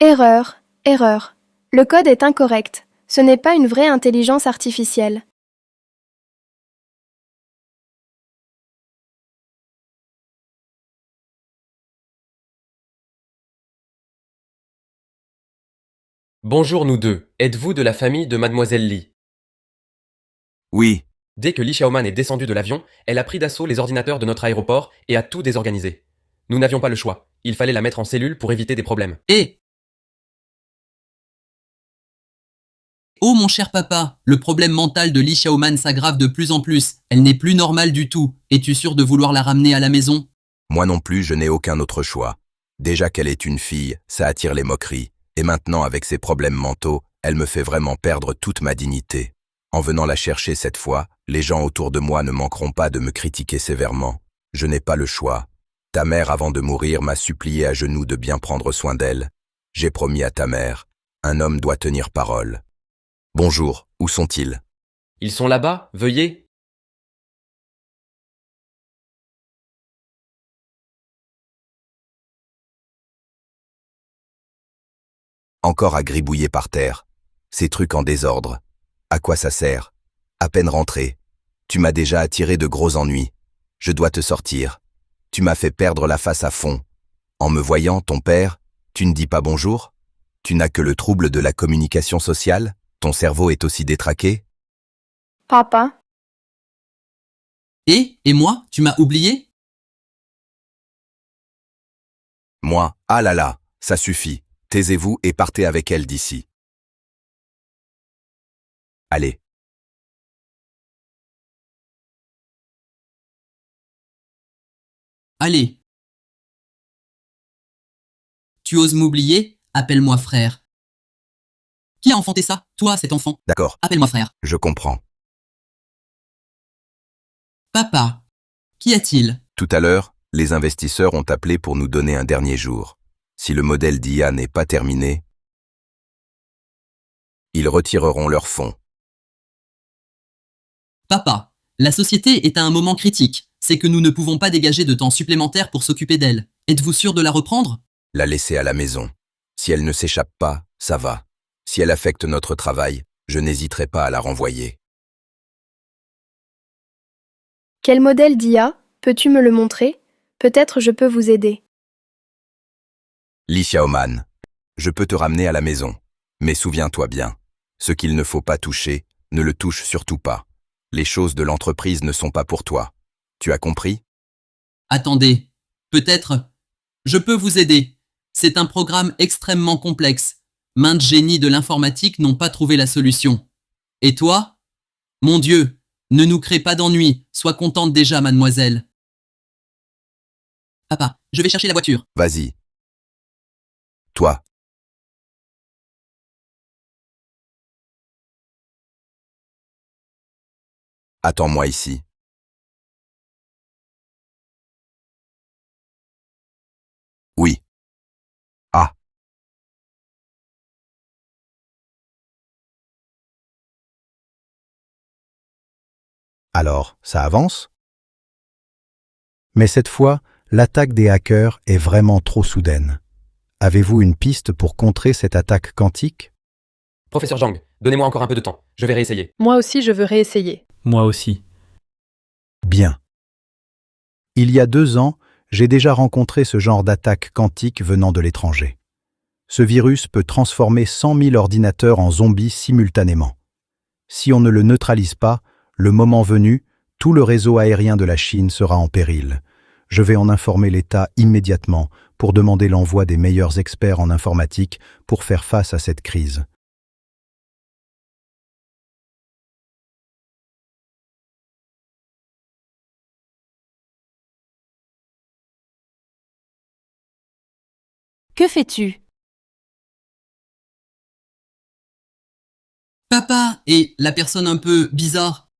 Erreur, erreur. Le code est incorrect. Ce n'est pas une vraie intelligence artificielle. Bonjour nous deux, êtes-vous de la famille de Mademoiselle Lee? Oui, Dès que Lee Xiaoman est descendue de l'avion, elle a pris d'assaut les ordinateurs de notre aéroport et a tout désorganisé. Nous n'avions pas le choix, il fallait la mettre en cellule pour éviter des problèmes. Oh mon cher papa, le problème mental de Li Xiaoman s'aggrave de plus en plus. Elle n'est plus normale du tout. Es-tu sûr de vouloir la ramener à la maison? moi non plus, je n'ai aucun autre choix. Déjà qu'elle est une fille, ça attire les moqueries. Et maintenant, avec ses problèmes mentaux, elle me fait vraiment perdre toute ma dignité. En venant la chercher cette fois, les gens autour de moi ne manqueront pas de me critiquer sévèrement. Je n'ai pas le choix. Ta mère, avant de mourir, m'a supplié à genoux de bien prendre soin d'elle. J'ai promis à ta mère. Un homme doit tenir parole. Bonjour, où sont-ils? Ils sont là-bas, veuillez. Encore à gribouiller par terre. Ces trucs en désordre. À quoi ça sert? À peine rentré. Tu m'as déjà attiré de gros ennuis. Je dois te sortir. Tu m'as fait perdre la face à fond. En me voyant, ton père, tu ne dis pas bonjour? Tu n'as que le trouble de la communication sociale? Ton cerveau est aussi détraqué? Papa, Et moi, tu m'as oublié? Moi, ah là là, ça suffit. Taisez-vous et partez avec elle d'ici. Allez. Allez. Tu oses m'oublier? Appelle-moi frère. Qui a enfanté ça? Toi, cet enfant. D'accord, Appelle-moi frère. je comprends. Papa. Qu'y a-t-il? Tout à l'heure, les investisseurs ont appelé pour nous donner un dernier jour. Si le modèle d'IA n'est pas terminé, ils retireront leurs fonds. Papa. La société est à un moment critique. C'est que nous ne pouvons pas dégager de temps supplémentaire pour s'occuper d'elle. Êtes-vous sûr de la reprendre? La laisser à la maison. Si elle ne s'échappe pas, ça va. Si elle affecte notre travail, je n'hésiterai pas à la renvoyer. quel modèle d'IA? Peux-tu me le montrer? Peut-être je peux vous aider. Li Xiaoman, je peux te ramener à la maison. Mais souviens-toi bien, ce qu'il ne faut pas toucher, ne le touche surtout pas. Les choses de l'entreprise ne sont pas pour toi. Tu as compris? Attendez. Peut-être. Je peux vous aider. C'est un programme extrêmement complexe. Maintes génies de l'informatique n'ont pas trouvé la solution. Et toi? Mon Dieu, ne nous crée pas d'ennui. Sois contente déjà, mademoiselle. Papa, je vais chercher la voiture. Vas-y. Toi, attends-moi ici. Oui. Ah, Alors, ça avance? Mais cette fois, l'attaque des hackers est vraiment trop soudaine. Avez-vous une piste pour contrer cette attaque quantique? Professeur Zhang, donnez-moi encore un peu de temps, je vais réessayer. Moi aussi, je veux réessayer. Moi aussi. Bien. Il y a 2 ans, j'ai déjà rencontré ce genre d'attaque quantique venant de l'étranger. Ce virus peut transformer 100 000 ordinateurs en zombies simultanément. Si on ne le neutralise pas, le moment venu, tout le réseau aérien de la Chine sera en péril. Je vais en informer l'État immédiatement pour demander l'envoi des meilleurs experts en informatique pour faire face à cette crise. Que fais-tu? Papa et la personne un peu bizarre.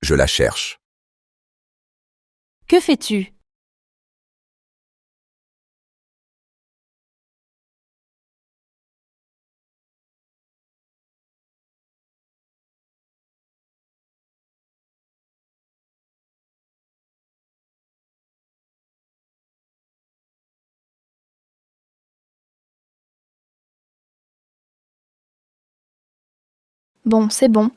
je la cherche. Que fais-tu? Bon, c'est bon.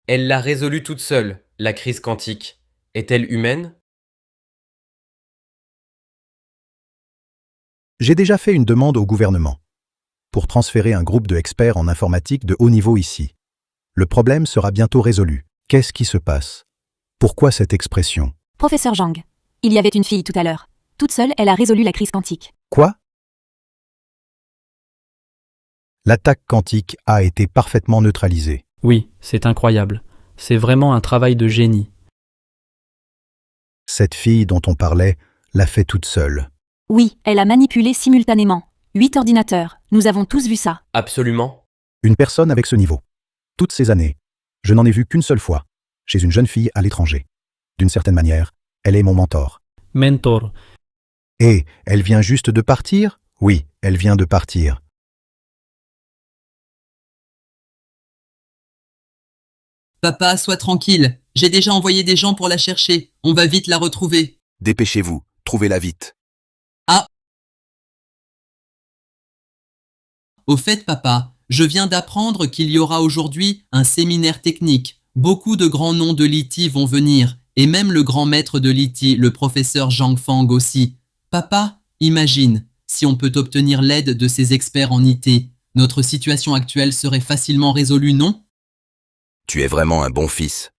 Elle l'a résolue toute seule, la crise quantique. Est-elle humaine? J'ai déjà fait une demande au gouvernement pour transférer un groupe de experts en informatique de haut niveau ici. Le problème sera bientôt résolu. Qu'est-ce qui se passe? Pourquoi cette expression? Professeur Zhang. Il y avait une fille tout à l'heure. Toute seule, elle a résolu la crise quantique. Quoi? L'attaque quantique a été parfaitement neutralisée. Oui, c'est incroyable. C'est vraiment un travail de génie. Cette fille dont on parlait l'a fait toute seule. Oui, elle a manipulé simultanément 8 ordinateurs. Nous avons tous vu ça. Absolument. Une personne avec ce niveau. Toutes ces années, je n'en ai vu qu'une seule fois, chez une jeune fille à l'étranger. D'une certaine manière, elle est mon mentor. Mentor. Et elle vient juste de partir? Oui, elle vient de partir. Papa, sois tranquille. J'ai déjà envoyé des gens pour la chercher. On va vite la retrouver. Dépêchez-vous, trouvez-la vite. Au fait, papa, je viens d'apprendre qu'il y aura aujourd'hui un séminaire technique. Beaucoup de grands noms de l'IT vont venir, et même le grand maître de l'IT, le professeur Zhang Fang aussi. Papa, imagine, si on peut obtenir l'aide de ces experts en IT, notre situation actuelle serait facilement résolue, non? Tu es vraiment un bon fils.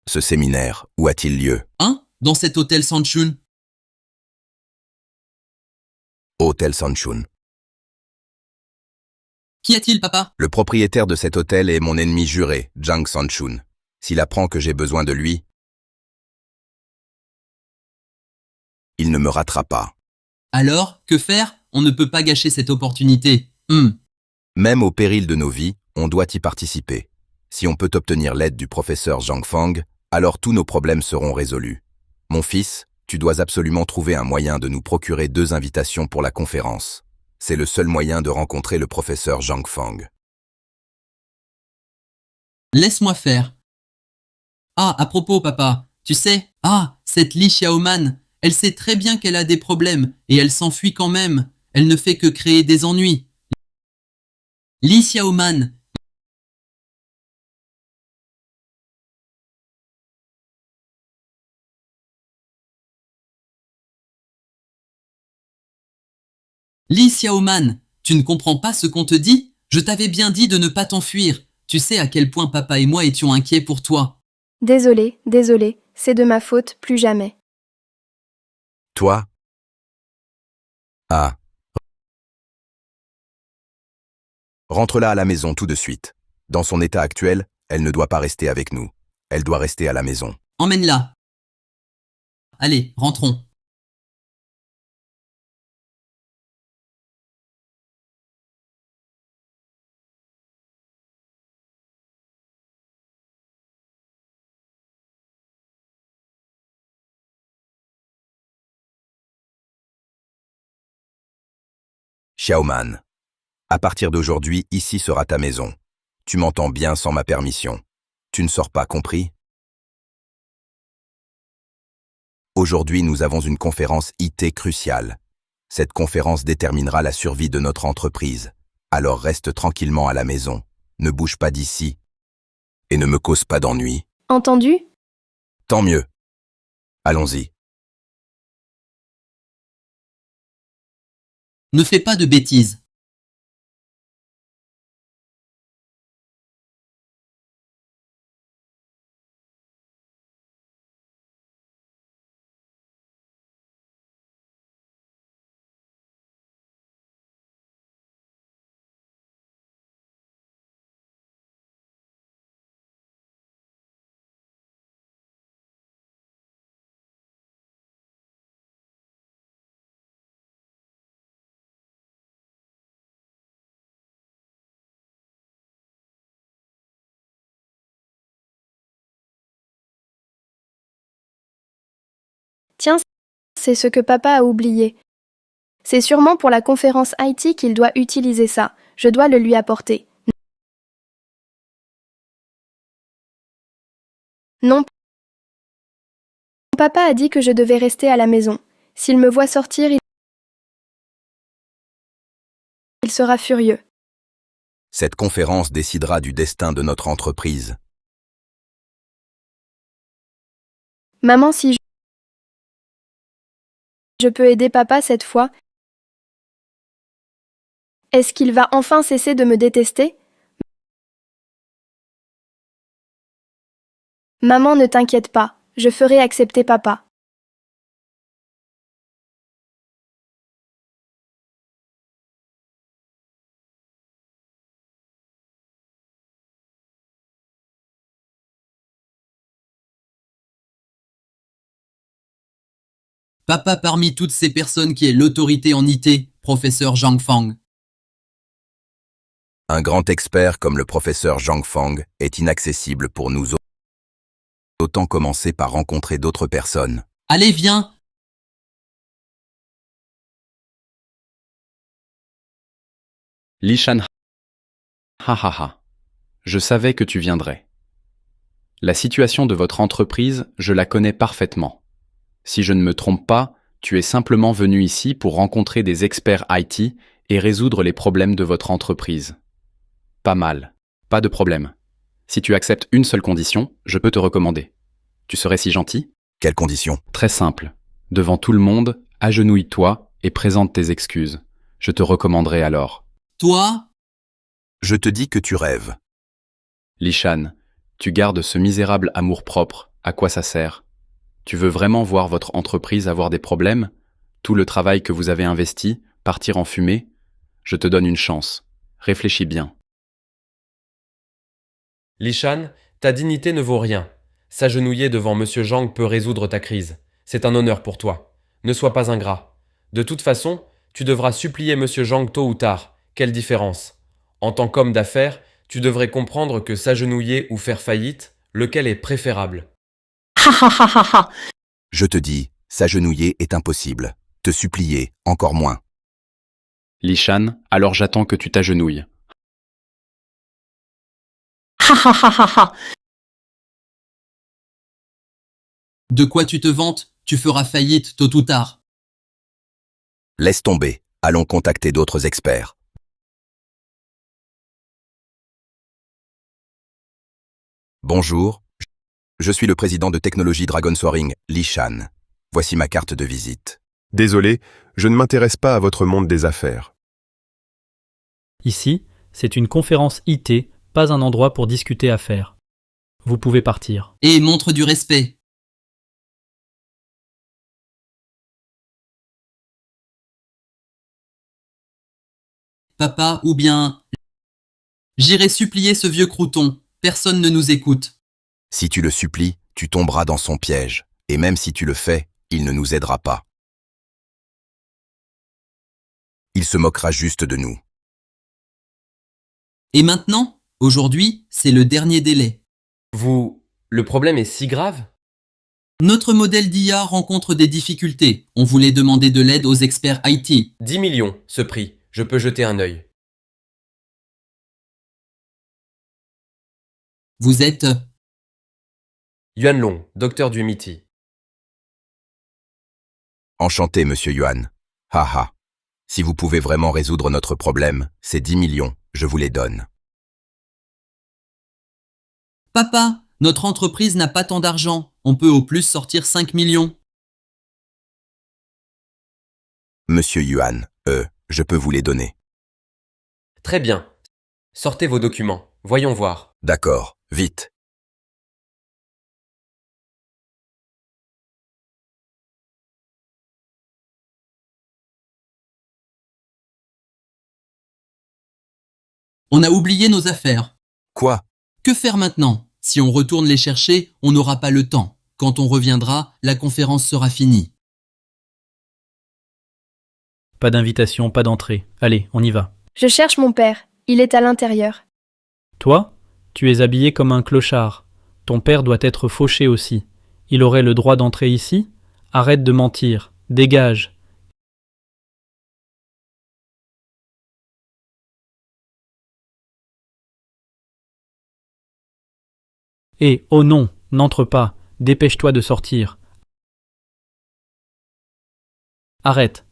Ce séminaire, où a-t-il lieu? Hein? Dans cet hôtel Sanchun? Hôtel Sanchun. Qu'y a-t-il, papa? Le propriétaire de cet hôtel est mon ennemi juré, Zhang Sanchun. S'il apprend que j'ai besoin de lui, il ne me ratera pas. Alors, que faire? On ne peut pas gâcher cette opportunité. Même au péril de nos vies, on doit y participer. Si on peut obtenir l'aide du professeur Zhang Fang, alors tous nos problèmes seront résolus. Mon fils, tu dois absolument trouver un moyen de nous procurer 2 invitations pour la conférence. C'est le seul moyen de rencontrer le professeur Zhang Fang. Laisse-moi faire. Ah, à propos, papa, tu sais, cette Li Xiaoman, elle sait très bien qu'elle a des problèmes, et elle s'enfuit quand même. Elle ne fait que créer des ennuis. Li Xiaoman. Li Xiaoman, tu ne comprends pas ce qu'on te dit? Je t'avais bien dit de ne pas t'enfuir. Tu sais à quel point papa et moi étions inquiets pour toi. Désolé, c'est de ma faute, plus jamais. Toi? Ah. Rentre-la à la maison tout de suite. Dans son état actuel, elle ne doit pas rester avec nous. Elle doit rester à la maison. Emmène-la. Allez, rentrons. Xiaoman. À partir d'aujourd'hui, ici sera ta maison. Tu m'entends bien sans ma permission. Tu ne sors pas, compris? Aujourd'hui, nous avons une conférence IT cruciale. Cette conférence déterminera la survie de notre entreprise. Alors reste tranquillement à la maison. Ne bouge pas d'ici. Et ne me cause pas d'ennui. Entendu? Tant mieux. Allons-y. Ne fais pas de bêtises. Tiens, c'est ce que papa a oublié. C'est sûrement pour la conférence IT qu'il doit utiliser ça. Je dois le lui apporter. Non, papa a dit que je devais rester à la maison. S'il me voit sortir, il sera furieux. Cette conférence décidera du destin de notre entreprise. Maman, si je peux aider papa cette fois, est-ce qu'il va enfin cesser de me détester? Maman, ne t'inquiète pas, je ferai accepter papa. Papa parmi toutes ces personnes qui est l'autorité en IT, professeur Zhang Fang. Un grand expert comme le professeur Zhang Fang est inaccessible pour nous. Autant commencer par rencontrer d'autres personnes. Allez, viens! Li Shan. Ha ha ha. Je savais que tu viendrais. La situation de votre entreprise, je la connais parfaitement. Si je ne me trompe pas, tu es simplement venu ici pour rencontrer des experts IT et résoudre les problèmes de votre entreprise. Pas mal. Pas de problème. Si tu acceptes une seule condition, je peux te recommander. Tu serais si gentil? Quelles conditions? Très simple. Devant tout le monde, agenouille-toi et présente tes excuses. Je te recommanderai alors. Toi? Je te dis que tu rêves. Li Shan, tu gardes ce misérable amour-propre, à quoi ça sert? Tu veux vraiment voir votre entreprise avoir des problèmes? Tout le travail que vous avez investi, partir en fumée? Je te donne une chance. Réfléchis bien. Li Shan, ta dignité ne vaut rien. S'agenouiller devant Monsieur Zhang peut résoudre ta crise. C'est un honneur pour toi. Ne sois pas ingrat. De toute façon, tu devras supplier Monsieur Zhang tôt ou tard. Quelle différence? En tant qu'homme d'affaires, tu devrais comprendre que s'agenouiller ou faire faillite, lequel est préférable? Je te dis, s'agenouiller est impossible. Te supplier, encore moins. Li Shan, alors j'attends que tu t'agenouilles. De quoi tu te vantes? Tu feras faillite tôt ou tard. Laisse tomber. Allons contacter d'autres experts. Bonjour. Je suis le président de Technologie Dragon Soaring, Li Shan. Voici ma carte de visite. Désolé, je ne m'intéresse pas à votre monde des affaires. Ici, c'est une conférence IT, pas un endroit pour discuter affaires. Vous pouvez partir. Et montre du respect. Papa, ou bien... J'irai supplier ce vieux crouton. Personne ne nous écoute. Si tu le supplies, tu tomberas dans son piège. Et même si tu le fais, il ne nous aidera pas. Il se moquera juste de nous. Et maintenant, aujourd'hui, c'est le dernier délai. Le problème est si grave? Notre modèle d'IA rencontre des difficultés. On voulait demander de l'aide aux experts IT. 10 millions, ce prix. Je peux jeter un œil. Vous êtes... Yuan Long, docteur du MIT. Enchanté, monsieur Yuan. Haha. Si vous pouvez vraiment résoudre notre problème, ces 10 millions, je vous les donne. Papa, notre entreprise n'a pas tant d'argent. On peut au plus sortir 5 millions. Monsieur Yuan, je peux vous les donner. Très bien. Sortez vos documents. Voyons voir. D'accord, vite. On a oublié nos affaires. Quoi? Que faire maintenant? Si on retourne les chercher, on n'aura pas le temps. Quand on reviendra, la conférence sera finie. Pas d'invitation, pas d'entrée. Allez, on y va. Je cherche mon père. Il est à l'intérieur. Toi, tu es habillé comme un clochard. Ton père doit être fauché aussi. Il aurait le droit d'entrer ici? Arrête de mentir. Dégage. Et, oh non, n'entre pas. Dépêche-toi de sortir. Arrête.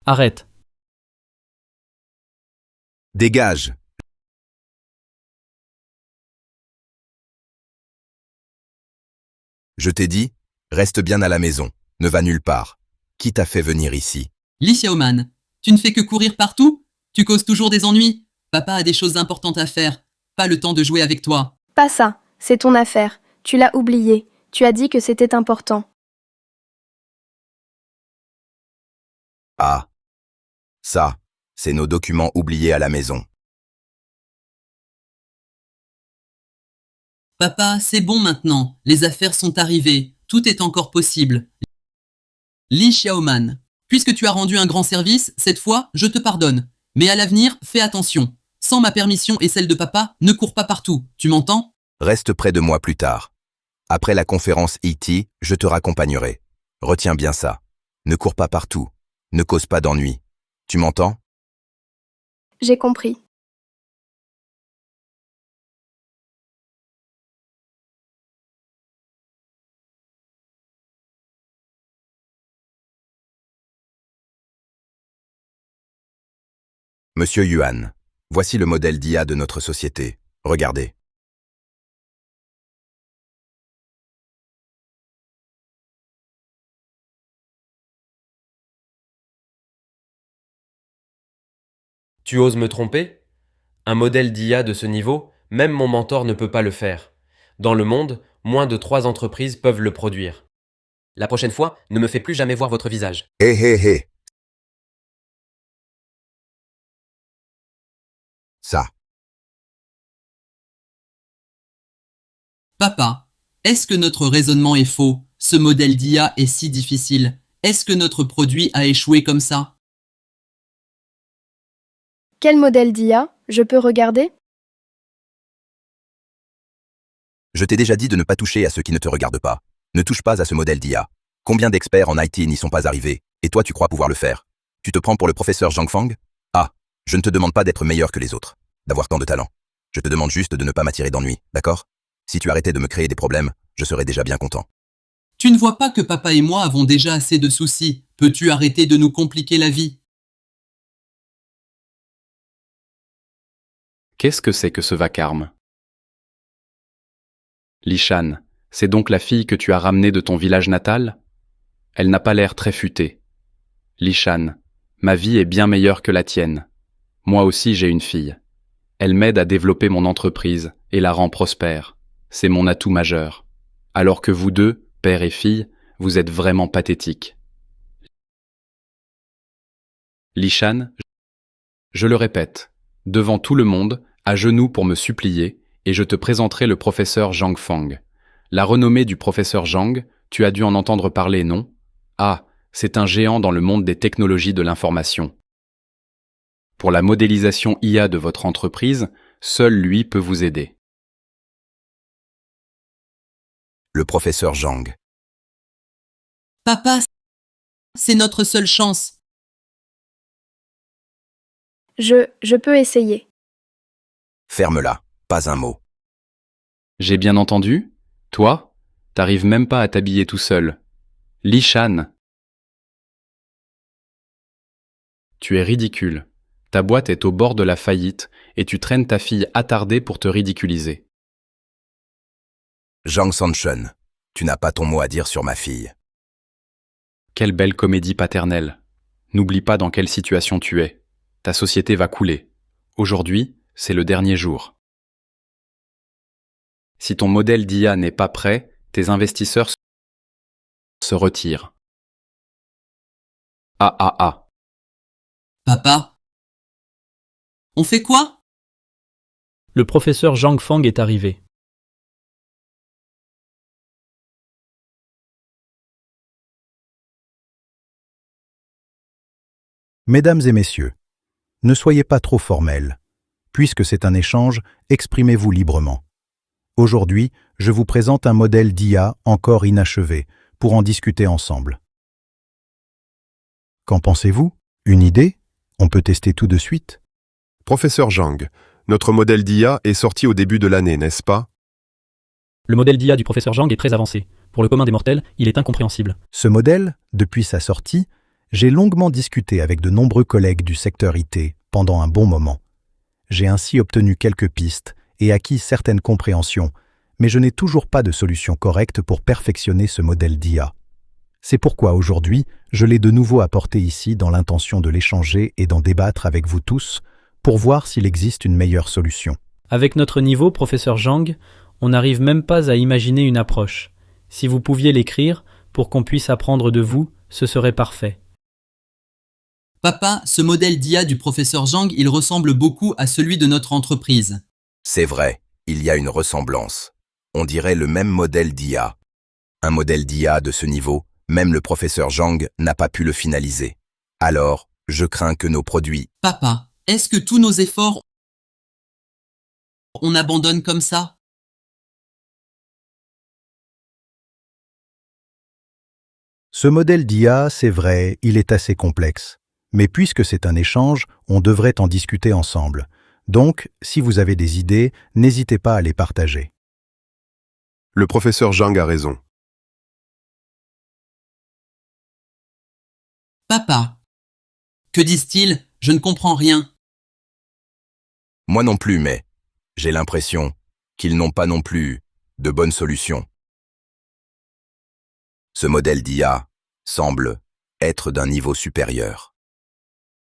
Arrête. Dégage. Je t'ai dit, reste bien à la maison, ne va nulle part. Qui t'a fait venir ici? Li Xiaoman, tu ne fais que courir partout? Tu causes toujours des ennuis? Papa a des choses importantes à faire. Pas le temps de jouer avec toi. Pas ça, c'est ton affaire. Tu l'as oublié. Tu as dit que c'était important. Ah. Ça, c'est nos documents oubliés à la maison. Papa, c'est bon maintenant. Les affaires sont arrivées. Tout est encore possible. Li Xiaoman, puisque tu as rendu un grand service, cette fois, je te pardonne. Mais à l'avenir, fais attention. Sans ma permission et celle de papa, ne cours pas partout. Tu m'entends? Reste près de moi plus tard. Après la conférence E.T., je te raccompagnerai. Retiens bien ça. Ne cours pas partout. Ne cause pas d'ennui. Tu m'entends? J'ai compris. Monsieur Yuan, voici le modèle d'IA de notre société. Regardez. Tu oses me tromper? Un modèle d'IA de ce niveau, même mon mentor ne peut pas le faire. Dans le monde, moins de 3 entreprises peuvent le produire. La prochaine fois, ne me fais plus jamais voir votre visage. Hé hé hé. Ça. Papa, est-ce que notre raisonnement est faux? Ce modèle d'IA est si difficile. Est-ce que notre produit a échoué comme ça? Quel modèle d'IA? Je peux regarder? Je t'ai déjà dit de ne pas toucher à ceux qui ne te regardent pas. Ne touche pas à ce modèle d'IA. Combien d'experts en IT n'y sont pas arrivés? Et toi, tu crois pouvoir le faire? Tu te prends pour le professeur Zhang Fang? Ah, je ne te demande pas d'être meilleur que les autres, d'avoir tant de talent. Je te demande juste de ne pas m'attirer d'ennui, d'accord? Si tu arrêtais de me créer des problèmes, je serais déjà bien content. Tu ne vois pas que papa et moi avons déjà assez de soucis. Peux-tu arrêter de nous compliquer la vie? Qu'est-ce que c'est que ce vacarme? Lishan, c'est donc la fille que tu as ramenée de ton village natal? Elle n'a pas l'air très futée. Lishan, ma vie est bien meilleure que la tienne. Moi aussi j'ai une fille. Elle m'aide à développer mon entreprise et la rend prospère. C'est mon atout majeur. Alors que vous deux, père et fille, vous êtes vraiment pathétiques. Lishan, je le répète, devant tout le monde, à genoux pour me supplier, et je te présenterai le professeur Zhang Fang. La renommée du professeur Zhang, tu as dû en entendre parler, non? Ah, c'est un géant dans le monde des technologies de l'information. Pour la modélisation IA de votre entreprise, seul lui peut vous aider. Le professeur Zhang. Papa, c'est notre seule chance. Je peux essayer. Ferme-la, pas un mot. J'ai bien entendu? Toi? T'arrives même pas à t'habiller tout seul. Lishan. Tu es ridicule. Ta boîte est au bord de la faillite et tu traînes ta fille attardée pour te ridiculiser. Zhang Sanchen, tu n'as pas ton mot à dire sur ma fille. Quelle belle comédie paternelle. N'oublie pas dans quelle situation tu es. Ta société va couler. Aujourd'hui, c'est le dernier jour. Si ton modèle d'IA n'est pas prêt, tes investisseurs se retirent. Ah ah ah. Papa, on fait quoi? Le professeur Zhang Fang est arrivé. Mesdames et messieurs, ne soyez pas trop formels. Puisque c'est un échange, exprimez-vous librement. Aujourd'hui, je vous présente un modèle d'IA encore inachevé, pour en discuter ensemble. Qu'en pensez-vous? Une idée? On peut tester tout de suite? Professeur Zhang, notre modèle d'IA est sorti au début de l'année, n'est-ce pas? Le modèle d'IA du professeur Zhang est très avancé. Pour le commun des mortels, il est incompréhensible. Ce modèle, depuis sa sortie, J'ai longuement discuté avec de nombreux collègues du secteur IT pendant un bon moment. J'ai ainsi obtenu quelques pistes et acquis certaines compréhensions, mais je n'ai toujours pas de solution correcte pour perfectionner ce modèle d'IA. C'est pourquoi aujourd'hui, je l'ai de nouveau apporté ici dans l'intention de l'échanger et d'en débattre avec vous tous pour voir s'il existe une meilleure solution. Avec notre niveau, professeur Zhang, on n'arrive même pas à imaginer une approche. Si vous pouviez l'écrire, pour qu'on puisse apprendre de vous, ce serait parfait. Papa, ce modèle d'IA du professeur Zhang, il ressemble beaucoup à celui de notre entreprise. C'est vrai, il y a une ressemblance. On dirait le même modèle d'IA. Un modèle d'IA de ce niveau, même le professeur Zhang n'a pas pu le finaliser. Alors, je crains que nos produits... Papa, est-ce que tous nos efforts, on abandonne comme ça? Ce modèle d'IA, c'est vrai, il est assez complexe. Mais puisque c'est un échange, on devrait en discuter ensemble. Donc, si vous avez des idées, n'hésitez pas à les partager. Le professeur Zhang a raison. Papa, que disent-ils? Je ne comprends rien. Moi non plus, mais j'ai l'impression qu'ils n'ont pas non plus de bonnes solutions. Ce modèle d'IA semble être d'un niveau supérieur.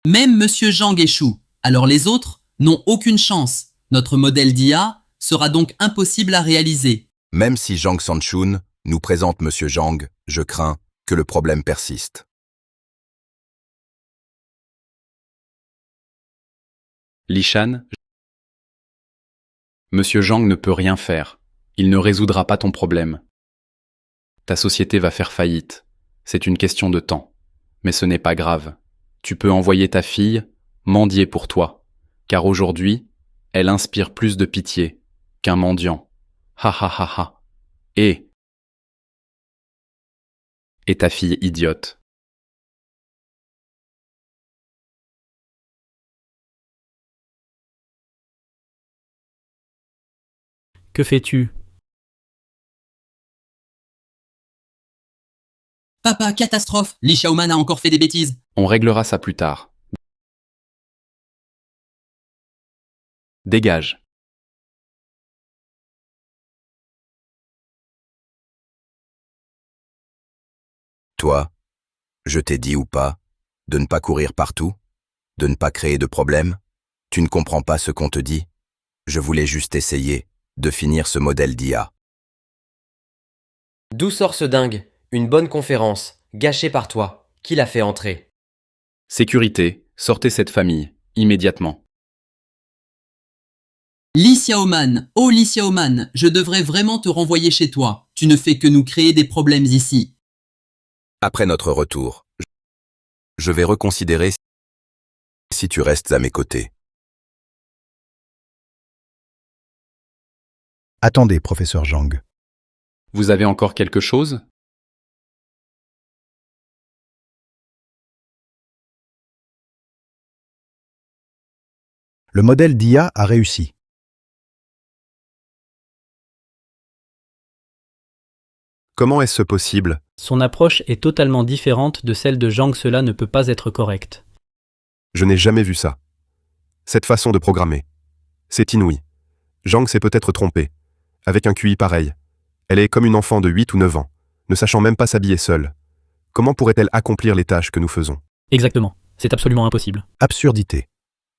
Même Monsieur Zhang échoue, alors les autres n'ont aucune chance. Notre modèle d'IA sera donc impossible à réaliser. Même si Zhang Sanchun nous présente Monsieur Zhang, je crains que le problème persiste. Lishan, Monsieur Zhang ne peut rien faire. Il ne résoudra pas ton problème. Ta société va faire faillite. C'est une question de temps. Mais ce n'est pas grave. Tu peux envoyer ta fille mendier pour toi, car aujourd'hui, elle inspire plus de pitié qu'un mendiant. Ha ha ha ha. Et ta fille idiote. Que fais-tu? Papa, catastrophe! Li Xiaoman a encore fait des bêtises. On réglera ça plus tard. Dégage. Toi, je t'ai dit ou pas de ne pas courir partout, de ne pas créer de problèmes? Tu ne comprends pas ce qu'on te dit? Je voulais juste essayer de finir ce modèle d'IA. D'où sort ce dingue? Une bonne conférence, gâchée par toi. Qui l'a fait entrer? Sécurité, sortez cette famille, immédiatement. Li Xiaoman, oh Li Xiaoman, je devrais vraiment te renvoyer chez toi. Tu ne fais que nous créer des problèmes ici. Après notre retour, je vais reconsidérer si tu restes à mes côtés. Attendez, professeur Zhang. Vous avez encore quelque chose? Le modèle d'IA a réussi. Comment est-ce possible? Son approche est totalement différente de celle de Zhang, cela ne peut pas être correct. Je n'ai jamais vu ça. Cette façon de programmer. C'est inouï. Zhang s'est peut-être trompé. Avec un QI pareil. Elle est comme une enfant de 8 ou 9 ans, ne sachant même pas s'habiller seule. Comment pourrait-elle accomplir les tâches que nous faisons? Exactement, c'est absolument impossible. Absurdité.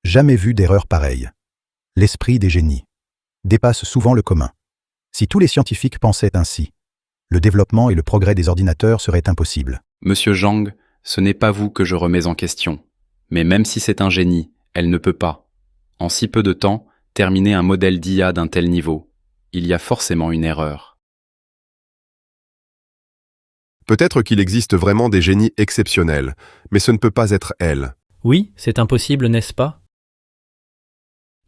Jamais vu d'erreur pareille. L'esprit des génies dépasse souvent le commun. Si tous les scientifiques pensaient ainsi, le développement et le progrès des ordinateurs seraient impossibles. Monsieur Zhang, ce n'est pas vous que je remets en question. Mais même si c'est un génie, elle ne peut pas, en si peu de temps, terminer un modèle d'IA d'un tel niveau. Il y a forcément une erreur. Peut-être qu'il existe vraiment des génies exceptionnels, mais ce ne peut pas être elle. Oui, c'est impossible, n'est-ce pas?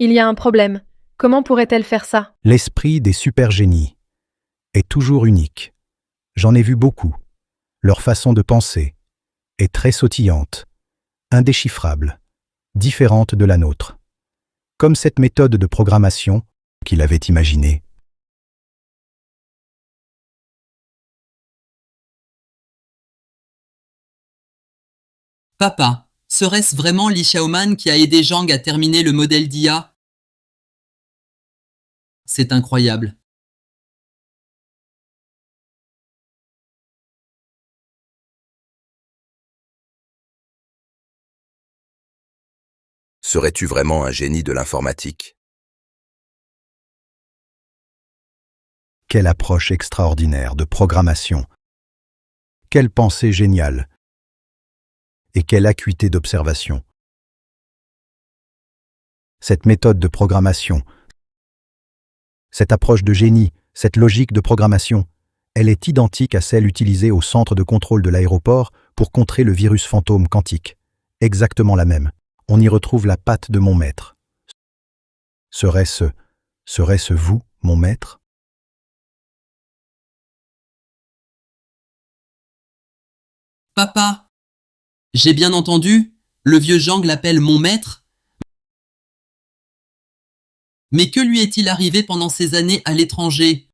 Il y a un problème. Comment pourrait-elle faire ça? L'esprit des super-génies est toujours unique. J'en ai vu beaucoup. Leur façon de penser est très sautillante, indéchiffrable, différente de la nôtre. Comme cette méthode de programmation qu'il avait imaginée. Papa, serait-ce vraiment Li Xiaoman qui a aidé Zhang à terminer le modèle d'IA? C'est incroyable. Serais-tu vraiment un génie de l'informatique? Quelle approche extraordinaire de programmation. Quelle pensée géniale. Et quelle acuité d'observation. Cette méthode de programmation, cette approche de génie, cette logique de programmation, elle est identique à celle utilisée au centre de contrôle de l'aéroport pour contrer le virus fantôme quantique. Exactement la même. On y retrouve la patte de mon maître. Serait-ce vous, mon maître? Papa, j'ai bien entendu, le vieux Zhang l'appelle mon maître. Mais que lui est-il arrivé pendant ces années à l'étranger?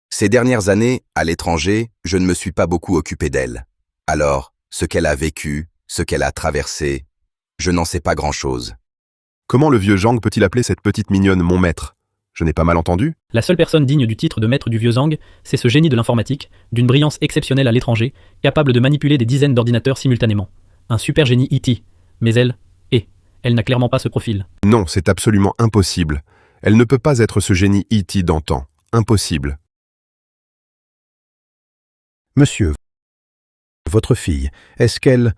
Ces dernières années, à l'étranger, je ne me suis pas beaucoup occupé d'elle. Alors, ce qu'elle a vécu, ce qu'elle a traversé, je n'en sais pas grand-chose. Comment le vieux Zhang peut-il appeler cette petite mignonne mon maître? Je n'ai pas mal entendu? La seule personne digne du titre de maître du vieux Zhang, c'est ce génie de l'informatique, d'une brillance exceptionnelle à l'étranger, capable de manipuler des dizaines d'ordinateurs simultanément. Un super génie E.T. Mais elle n'a clairement pas ce profil. Non, c'est absolument impossible. Elle ne peut pas être ce génie E.T. d'antan. Impossible. Monsieur, votre fille, est-ce qu'elle...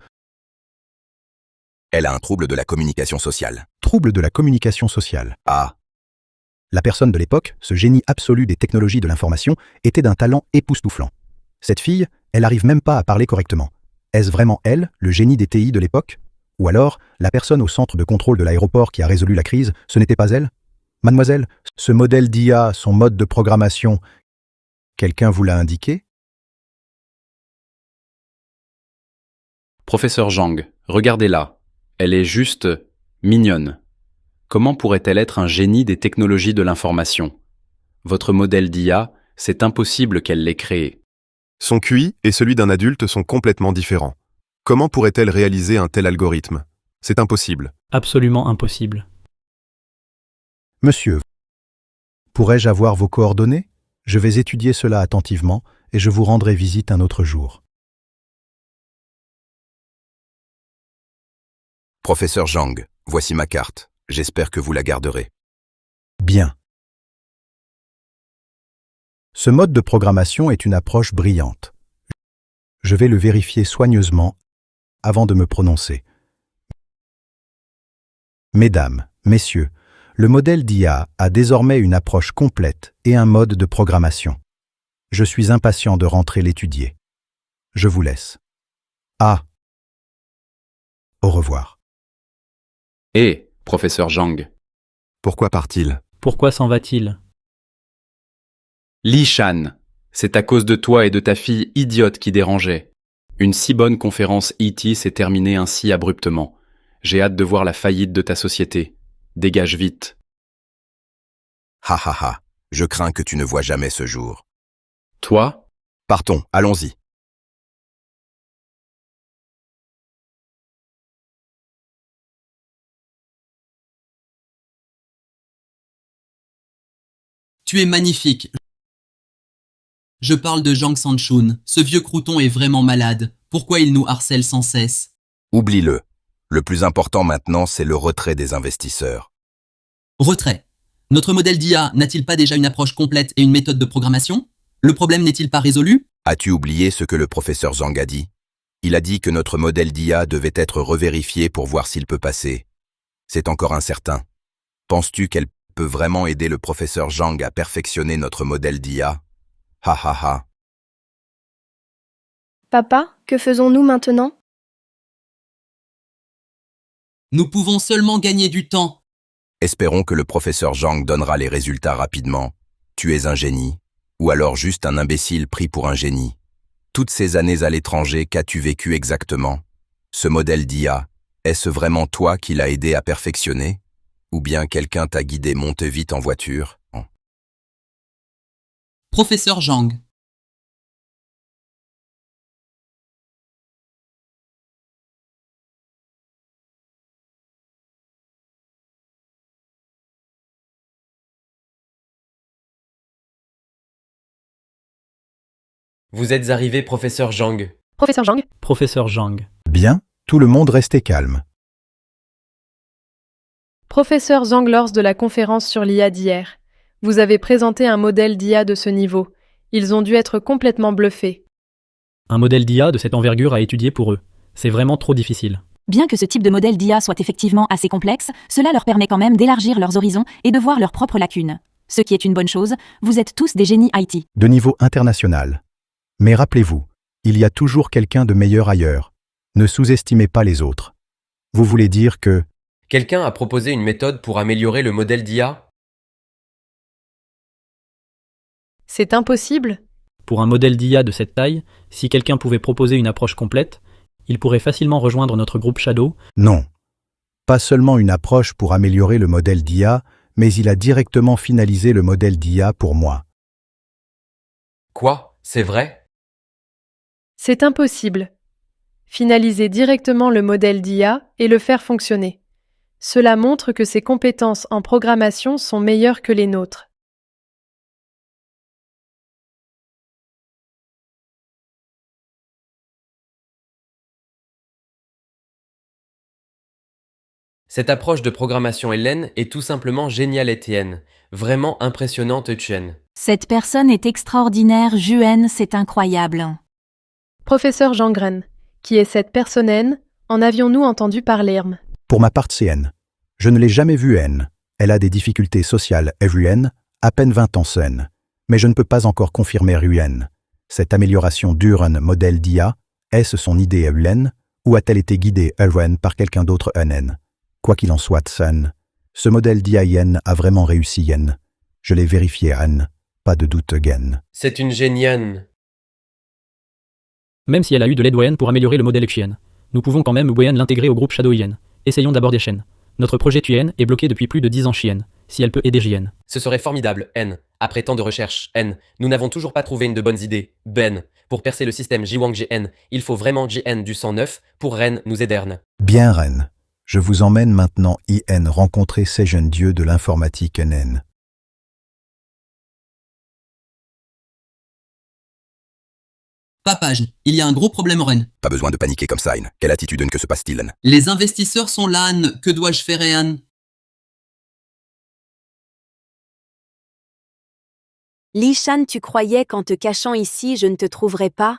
Elle a un trouble de la communication sociale. Trouble de la communication sociale. Ah, La personne de l'époque, ce génie absolu des technologies de l'information, était d'un talent époustouflant. Cette fille, elle n'arrive même pas à parler correctement. Est-ce vraiment elle, le génie des TI de l'époque? Ou alors, la personne au centre de contrôle de l'aéroport qui a résolu la crise, ce n'était pas elle? Mademoiselle, ce modèle d'IA, son mode de programmation, quelqu'un vous l'a indiqué? Professeur Zhang, regardez-la. Elle est juste mignonne. Comment pourrait-elle être un génie des technologies de l'information? Votre modèle d'IA, c'est impossible qu'elle l'ait créé. Son QI et celui d'un adulte sont complètement différents. Comment pourrait-elle réaliser un tel algorithme? C'est impossible. Absolument impossible. Monsieur, pourrais-je avoir vos coordonnées? Je vais étudier cela attentivement et je vous rendrai visite un autre jour. professeur Zhang, voici ma carte. J'espère que vous la garderez. Bien. Ce mode de programmation est une approche brillante. Je vais le vérifier soigneusement avant de me prononcer. Mesdames, messieurs, le modèle d'IA a désormais une approche complète et un mode de programmation. Je suis impatient de rentrer l'étudier. Je vous laisse. Au revoir. Et, professeur Zhang, Pourquoi part-il? Pourquoi s'en va-t-il? Li Shan, c'est à cause de toi et de ta fille idiote qui dérangeait. Une si bonne conférence E.T. s'est terminée ainsi abruptement. J'ai hâte de voir la faillite de ta société. Dégage vite. Ha ha ha, je crains que tu ne vois jamais ce jour. Toi? Partons, allons-y. Tu es magnifique. Je parle de Zhang Sanchun. Ce vieux crouton est vraiment malade. Pourquoi il nous harcèle sans cesse? Oublie-le. Le plus important maintenant, c'est le retrait des investisseurs. Retrait. Notre modèle d'IA n'a-t-il pas déjà une approche complète et une méthode de programmation? Le problème n'est-il pas résolu? As-tu oublié ce que le professeur Zhang a dit? Il a dit que notre modèle d'IA devait être revérifié pour voir s'il peut passer. C'est encore incertain. Penses-tu qu'elle peut vraiment aider le professeur Zhang à perfectionner notre modèle d'IA? Ha ha ha. Papa, que faisons-nous maintenant? Nous pouvons seulement gagner du temps. Espérons que le professeur Zhang donnera les résultats rapidement. Tu es un génie, ou alors juste un imbécile pris pour un génie. Toutes ces années à l'étranger, qu'as-tu vécu exactement? Ce modèle d'IA, est-ce vraiment toi qui l'as aidé à perfectionner? Ou bien quelqu'un t'a guidé monte vite en voiture? Professeur Zhang, Vous êtes arrivé, professeur Zhang. Professeur Zhang, Professeur Zhang. Bien, tout le monde restait calme. Professeur Zhang, lors de la conférence sur l'IA d'hier, vous avez présenté un modèle d'IA de ce niveau. Ils ont dû être complètement bluffés. Un modèle d'IA de cette envergure à étudier pour eux. C'est vraiment trop difficile. Bien que ce type de modèle d'IA soit effectivement assez complexe, cela leur permet quand même d'élargir leurs horizons et de voir leurs propres lacunes. Ce qui est une bonne chose, vous êtes tous des génies IT. De niveau international. Mais rappelez-vous, il y a toujours quelqu'un de meilleur ailleurs. Ne sous-estimez pas les autres. Vous voulez dire que... Quelqu'un a proposé une méthode pour améliorer le modèle d'IA? C'est impossible? Pour un modèle d'IA de cette taille, si quelqu'un pouvait proposer une approche complète, il pourrait facilement rejoindre notre groupe Shadow. Non. Pas seulement une approche pour améliorer le modèle d'IA, mais il a directement finalisé le modèle d'IA pour moi. Quoi? C'est vrai? C'est impossible. Finaliser directement le modèle d'IA et le faire fonctionner. Cela montre que ses compétences en programmation sont meilleures que les nôtres. Cette approche de programmation Hélène est tout simplement géniale, Étienne. Vraiment impressionnante, Etienne. Cette personne est extraordinaire, Juen, c'est incroyable. Professeur Zhang Ren, qui est cette personne N, en avions-nous entendu parler? Pour ma part, c'est N. Je ne l'ai jamais vue N. Elle a des difficultés sociales, N, à peine 20 ans N. Mais je ne peux pas encore confirmer N. Cette amélioration dure un modèle d'IA, est-ce son idée N, ou a-t-elle été guidée N par quelqu'un d'autre N? Quoi qu'il en soit, Sun, ce modèle d'IA a vraiment réussi Yen. Je l'ai vérifié N, pas de doute Gen. C'est une génienne. Même si elle a eu de l'aide Yen pour améliorer le modèle Xien, nous pouvons quand même Yen l'intégrer au groupe Shadow Yen. Essayons d'abord des chaînes. Notre projet Tuen est bloqué depuis plus de 10 ans Chien. Si elle peut aider Jien. Ce serait formidable, N. Après tant de recherches, N. Nous n'avons toujours pas trouvé une de bonnes idées. Ben. Pour percer le système Jiwang GN, il faut vraiment JN du 109 pour Ren nous aider. Bien Ren. Je vous emmène maintenant IN rencontrer ces jeunes dieux de l'informatique NN. Papage, il y a un gros problème Ren. Pas besoin de paniquer comme ça, Anne. Quelle attitude que se passe-t-il? Les investisseurs sont là, Anne. Que dois-je faire, Anne? Li Shan, tu croyais qu'en te cachant ici, je ne te trouverais pas?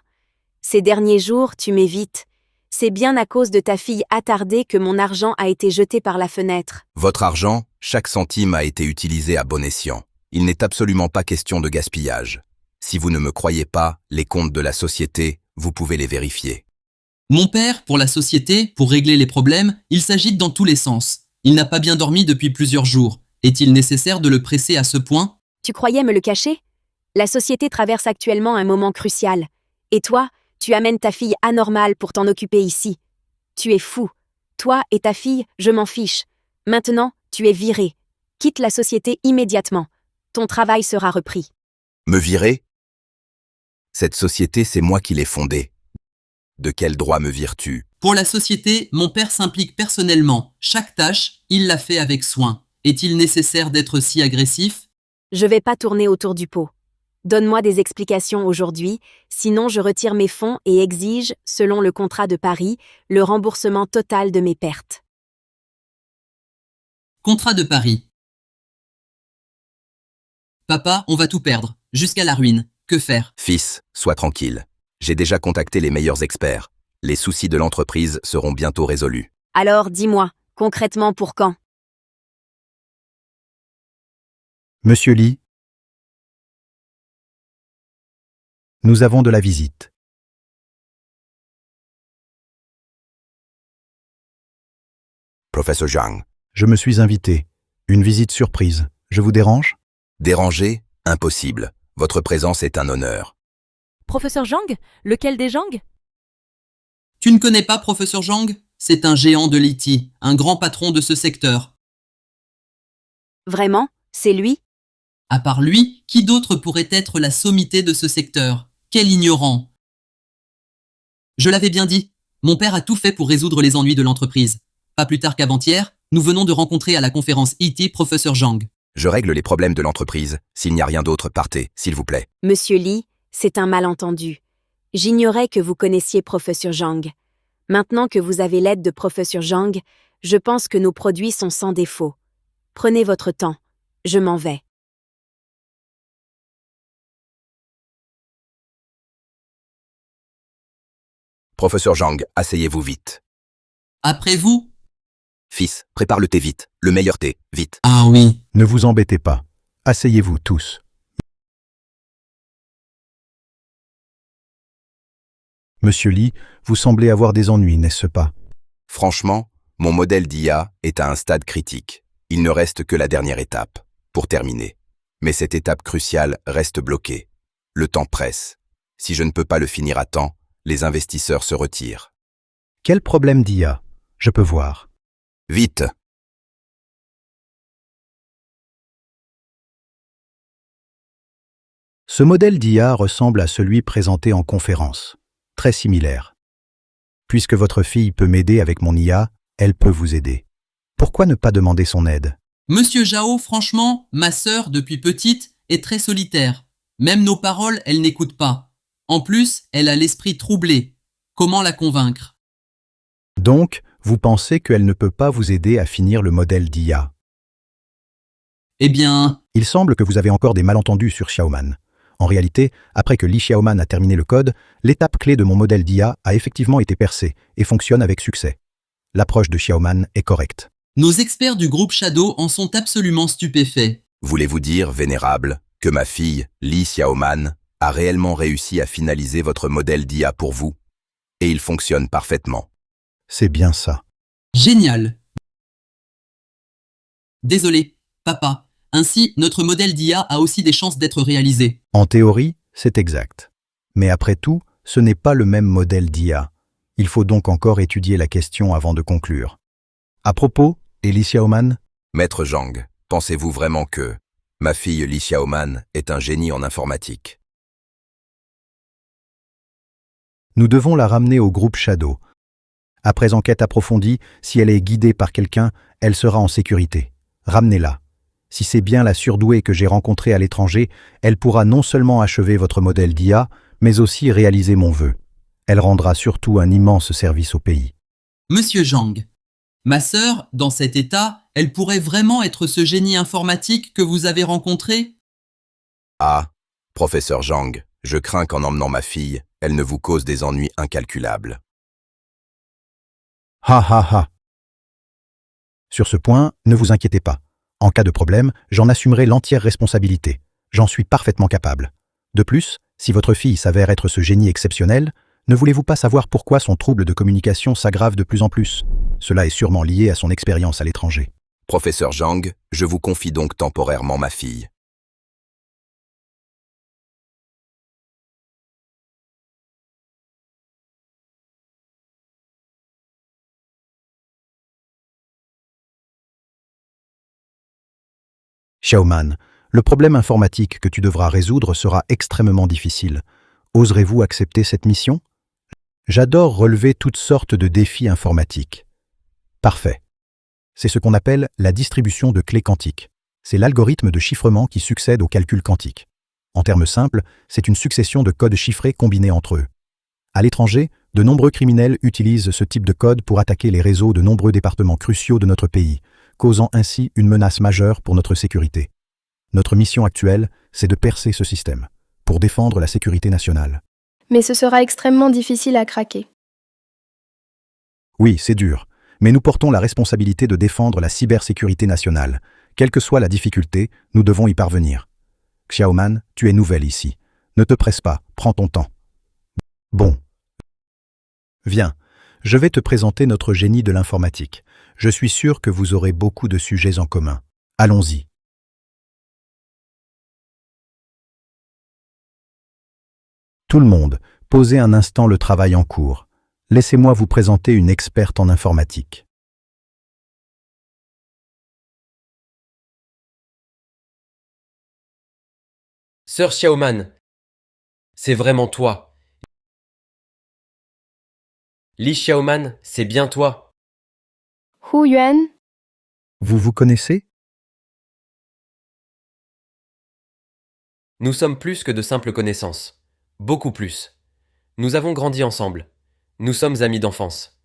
Ces derniers jours, tu m'évites. C'est bien à cause de ta fille attardée que mon argent a été jeté par la fenêtre. Votre argent, chaque centime a été utilisé à bon escient. Il n'est absolument pas question de gaspillage. Si vous ne me croyez pas, les comptes de la société, vous pouvez les vérifier. Mon père, pour la société, pour régler les problèmes, il s'agite dans tous les sens. Il n'a pas bien dormi depuis plusieurs jours. Est-il nécessaire de le presser à ce point? Tu croyais me le cacher? La société traverse actuellement un moment crucial. Et toi, tu amènes ta fille anormale pour t'en occuper ici. Tu es fou. Toi et ta fille, je m'en fiche. Maintenant, tu es viré. Quitte la société immédiatement. Ton travail sera repris. Me virer? Cette société, c'est moi qui l'ai fondée. De quel droit me vires-tu? Pour la société, mon père s'implique personnellement. Chaque tâche, il la fait avec soin. Est-il nécessaire d'être si agressif? Je vais pas tourner autour du pot. Donne-moi des explications aujourd'hui, sinon je retire mes fonds et exige, selon le contrat de Paris, le remboursement total de mes pertes. Contrat de Paris. Papa, on va tout perdre, jusqu'à la ruine. Que faire? Fils, sois tranquille. J'ai déjà contacté les meilleurs experts. Les soucis de l'entreprise seront bientôt résolus. Alors, dis-moi, concrètement pour quand? Monsieur Lee, nous avons de la visite. Professeur Zhang. Je me suis invité. Une visite surprise. Je vous dérange? Déranger? Impossible. Votre présence est un honneur. Professeur Zhang? Lequel des Zhang? Tu ne connais pas Professeur Zhang? C'est un géant de l'IT, un grand patron de ce secteur. Vraiment? C'est lui? À part lui, qui d'autre pourrait être la sommité de ce secteur? Quel ignorant! Je l'avais bien dit, mon père a tout fait pour résoudre les ennuis de l'entreprise. Pas plus tard qu'avant-hier, nous venons de rencontrer à la conférence IT Professeur Zhang. Je règle les problèmes de l'entreprise. S'il n'y a rien d'autre, partez, s'il vous plaît. Monsieur Lee, c'est un malentendu. J'ignorais que vous connaissiez Professeur Zhang. Maintenant que vous avez l'aide de Professeur Zhang, je pense que nos produits sont sans défaut. Prenez votre temps. Je m'en vais. Professeur Zhang, asseyez-vous vite. Après vous? Fils, prépare le thé vite. Le meilleur thé, vite. Ah oui. Ne vous embêtez pas. Asseyez-vous tous. Monsieur Li, vous semblez avoir des ennuis, n'est-ce pas? Franchement, mon modèle d'IA est à un stade critique. Il ne reste que la dernière étape, pour terminer. Mais cette étape cruciale reste bloquée. Le temps presse. Si je ne peux pas le finir à temps, les investisseurs se retirent. Quel problème d'IA? Je peux voir. Vite! Ce modèle d'IA ressemble à celui présenté en conférence. Très similaire. Puisque votre fille peut m'aider avec mon IA, elle peut vous aider. Pourquoi ne pas demander son aide? Monsieur Zhao, franchement, ma sœur, depuis petite, est très solitaire. Même nos paroles, elle n'écoute pas. En plus, elle a l'esprit troublé. Comment la convaincre? Donc, vous pensez qu'elle ne peut pas vous aider à finir le modèle d'IA? Eh bien, Il semble que vous avez encore des malentendus sur Xiaoman. En réalité, après que Li Xiaoman a terminé le code, l'étape clé de mon modèle d'IA a effectivement été percée et fonctionne avec succès. L'approche de Xiaoman est correcte. nos experts du groupe Shadow en sont absolument stupéfaits. Voulez-vous dire, vénérable, que ma fille, Li Xiaoman, a réellement réussi à finaliser votre modèle d'IA pour vous? Et il fonctionne parfaitement. C'est bien ça. Génial. Désolé, papa. Ainsi, notre modèle d'IA a aussi des chances d'être réalisé. En théorie, c'est exact. Mais après tout, ce n'est pas le même modèle d'IA. Il faut donc encore étudier la question avant de conclure. À propos, Li Xiaoman, Maître Zhang, pensez-vous vraiment que ma fille Li Xiaoman est un génie en informatique? nous devons la ramener au groupe Shadow. Après enquête approfondie, si elle est guidée par quelqu'un, elle sera en sécurité. Ramenez-la. Si c'est bien la surdouée que j'ai rencontrée à l'étranger, elle pourra non seulement achever votre modèle d'IA, mais aussi réaliser mon vœu. Elle rendra surtout un immense service au pays. Monsieur Zhang, ma sœur, dans cet état, elle pourrait vraiment être ce génie informatique que vous avez rencontré? Ah, professeur Zhang, je crains qu'en emmenant ma fille, elle ne vous cause des ennuis incalculables. Ha ha ha. Sur ce point, ne vous inquiétez pas. En cas de problème, j'en assumerai l'entière responsabilité. J'en suis parfaitement capable. De plus, si votre fille s'avère être ce génie exceptionnel, ne voulez-vous pas savoir pourquoi son trouble de communication s'aggrave de plus en plus? Cela est sûrement lié à son expérience à l'étranger. Professeur Zhang, je vous confie donc temporairement ma fille. Xiaoman, le problème informatique que tu devras résoudre sera extrêmement difficile. Oserez-vous accepter cette mission? J'adore relever toutes sortes de défis informatiques. Parfait. C'est ce qu'on appelle la distribution de clés quantiques. C'est l'algorithme de chiffrement qui succède au calcul quantique. En termes simples, c'est une succession de codes chiffrés combinés entre eux. À l'étranger, de nombreux criminels utilisent ce type de code pour attaquer les réseaux de nombreux départements cruciaux de notre pays, causant ainsi une menace majeure pour notre sécurité. Notre mission actuelle, c'est de percer ce système, pour défendre la sécurité nationale. Mais ce sera extrêmement difficile à craquer. Oui, c'est dur, mais nous portons la responsabilité de défendre la cybersécurité nationale. Quelle que soit la difficulté, nous devons y parvenir. Xiaoman, tu es nouvelle ici. Ne te presse pas, prends ton temps. Bon. Viens, je vais te présenter notre génie de l'informatique. Je suis sûr que vous aurez beaucoup de sujets en commun. Allons-y. Tout le monde, posez un instant le travail en cours. Laissez-moi vous présenter une experte en informatique. Sœur Xiaoman, c'est vraiment toi. Li Xiaoman, c'est bien toi. Hu Yuan, Vous vous connaissez? Nous sommes plus que de simples connaissances. Beaucoup plus. Nous avons grandi ensemble. Nous sommes amis d'enfance.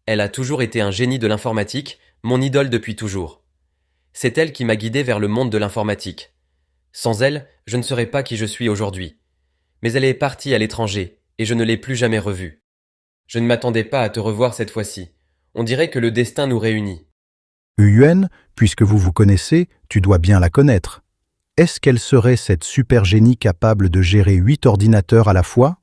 Elle a toujours été un génie de l'informatique, mon idole depuis toujours. C'est elle qui m'a guidé vers le monde de l'informatique. Sans elle, je ne serais pas qui je suis aujourd'hui. Mais elle est partie à l'étranger, et je ne l'ai plus jamais revue. Je ne m'attendais pas à te revoir cette fois-ci. On dirait que le destin nous réunit. Huyuan, puisque vous vous connaissez, tu dois bien la connaître. Est-ce qu'elle serait cette super génie capable de gérer 8 ordinateurs à la fois?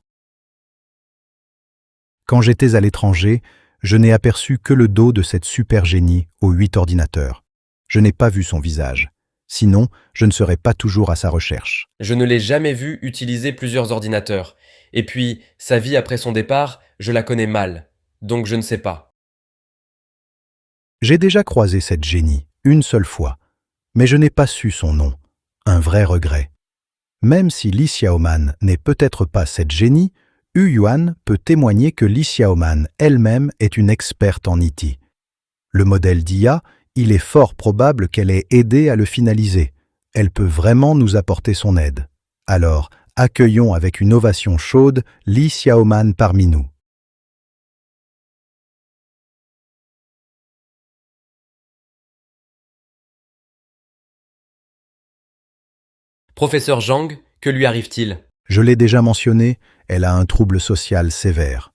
Quand j'étais à l'étranger, je n'ai aperçu que le dos de cette super génie aux 8 ordinateurs. Je n'ai pas vu son visage. Sinon, je ne serais pas toujours à sa recherche. Je ne l'ai jamais vue utiliser plusieurs ordinateurs. Et puis, sa vie après son départ, je la connais mal. Donc je ne sais pas. J'ai déjà croisé cette génie, une seule fois, mais je n'ai pas su son nom. Un vrai regret. Même si Li Xiaoman n'est peut-être pas cette génie, Huyuan peut témoigner que Li Xiaoman elle-même est une experte en IT. Le modèle d'IA, il est fort probable qu'elle ait aidé à le finaliser. Elle peut vraiment nous apporter son aide. Alors, accueillons avec une ovation chaude Li Xiaoman parmi nous. Professeur Zhang, que lui arrive-t-il? Je l'ai déjà mentionné, elle a un trouble social sévère.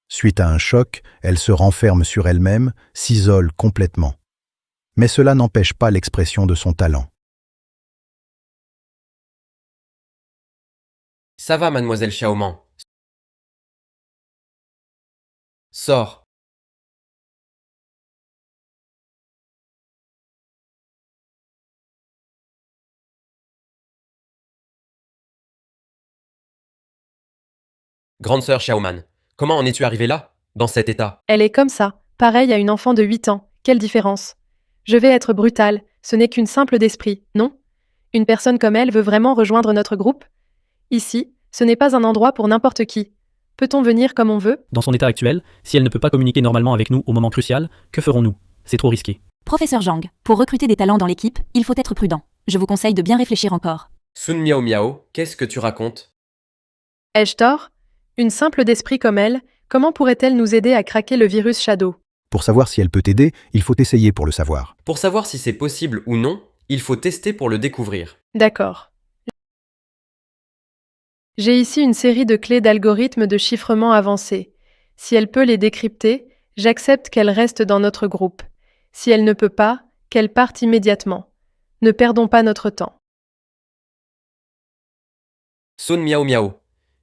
Suite à un choc, elle se renferme sur elle-même, s'isole complètement. Mais cela n'empêche pas l'expression de son talent. Ça va, mademoiselle Xiaoman. Sors. Grande sœur Xiaoman, comment en es-tu arrivée là, dans cet état? Elle est comme ça, pareille à une enfant de 8 ans. Quelle différence? Je vais être brutale, ce n'est qu'une simple d'esprit, non? Une personne comme elle veut vraiment rejoindre notre groupe? Ici, ce n'est pas un endroit pour n'importe qui. Peut-on venir comme on veut? Dans son état actuel, si elle ne peut pas communiquer normalement avec nous au moment crucial, que ferons-nous? C'est trop risqué. Professeur Zhang, pour recruter des talents dans l'équipe, il faut être prudent. Je vous conseille de bien réfléchir encore. Sun Miao Miao, qu'est-ce que tu racontes? Ai-je tort? Une simple d'esprit comme elle, comment pourrait-elle nous aider à craquer le virus Shadow? Pour savoir si elle peut t'aider, il faut essayer pour le savoir. Pour savoir si c'est possible ou non, il faut tester pour le découvrir. D'accord. J'ai ici une série de clés d'algorithmes de chiffrement avancés. Si elle peut les décrypter, j'accepte qu'elle reste dans notre groupe. Si elle ne peut pas, qu'elle parte immédiatement. Ne perdons pas notre temps. Sun Miao Miao,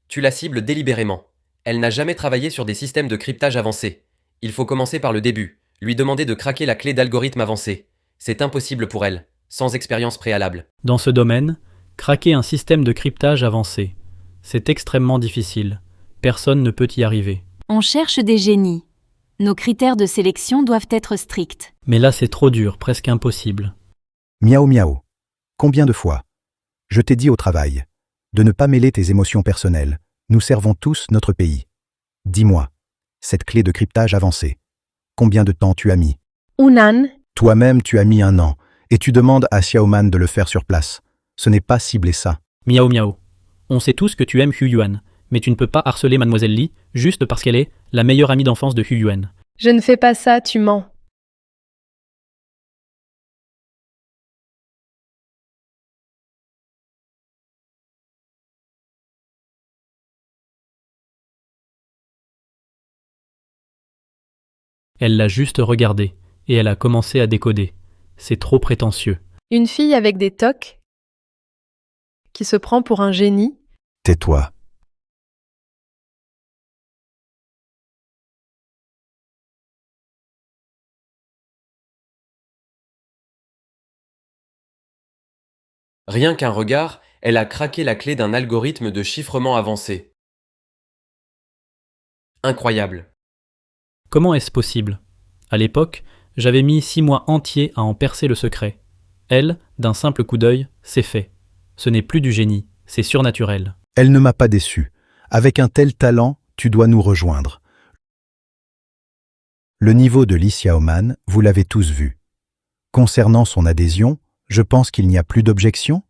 tu la cibles délibérément. Elle n'a jamais travaillé sur des systèmes de cryptage avancés. Il faut commencer par le début, lui demander de craquer la clé d'algorithme avancé. C'est impossible pour elle, sans expérience préalable. Dans ce domaine, craquer un système de cryptage avancé, c'est extrêmement difficile. Personne ne peut y arriver. On cherche des génies. Nos critères de sélection doivent être stricts. Mais là c'est trop dur, presque impossible. Miao Miao, combien de fois? Je t'ai dit au travail de ne pas mêler tes émotions personnelles. Nous servons tous notre pays. Dis-moi, cette clé de cryptage avancée, combien de temps tu as mis? Hunan, Toi-même, tu as mis 1 an, et tu demandes à Xiaoman de le faire sur place. Ce n'est pas ciblé ça. Miao Miao, on sait tous que tu aimes Huyuan, mais tu ne peux pas harceler Mademoiselle Li juste parce qu'elle est la meilleure amie d'enfance de Huyuan. je ne fais pas ça, tu mens. Elle l'a juste regardé, et elle a commencé à décoder. C'est trop prétentieux. Une fille avec des tocs qui se prend pour un génie? Tais-toi. Rien qu'un regard, elle a craqué la clé d'un algorithme de chiffrement avancé. Incroyable. Comment est-ce possible? À l'époque, j'avais mis 6 mois entiers à en percer le secret. Elle, d'un simple coup d'œil, c'est fait. Ce n'est plus du génie, c'est surnaturel. Elle ne m'a pas déçu. Avec un tel talent, tu dois nous rejoindre. Le niveau de Li Xiaoman, vous l'avez tous vu. Concernant son adhésion, je pense qu'il n'y a plus d'objection?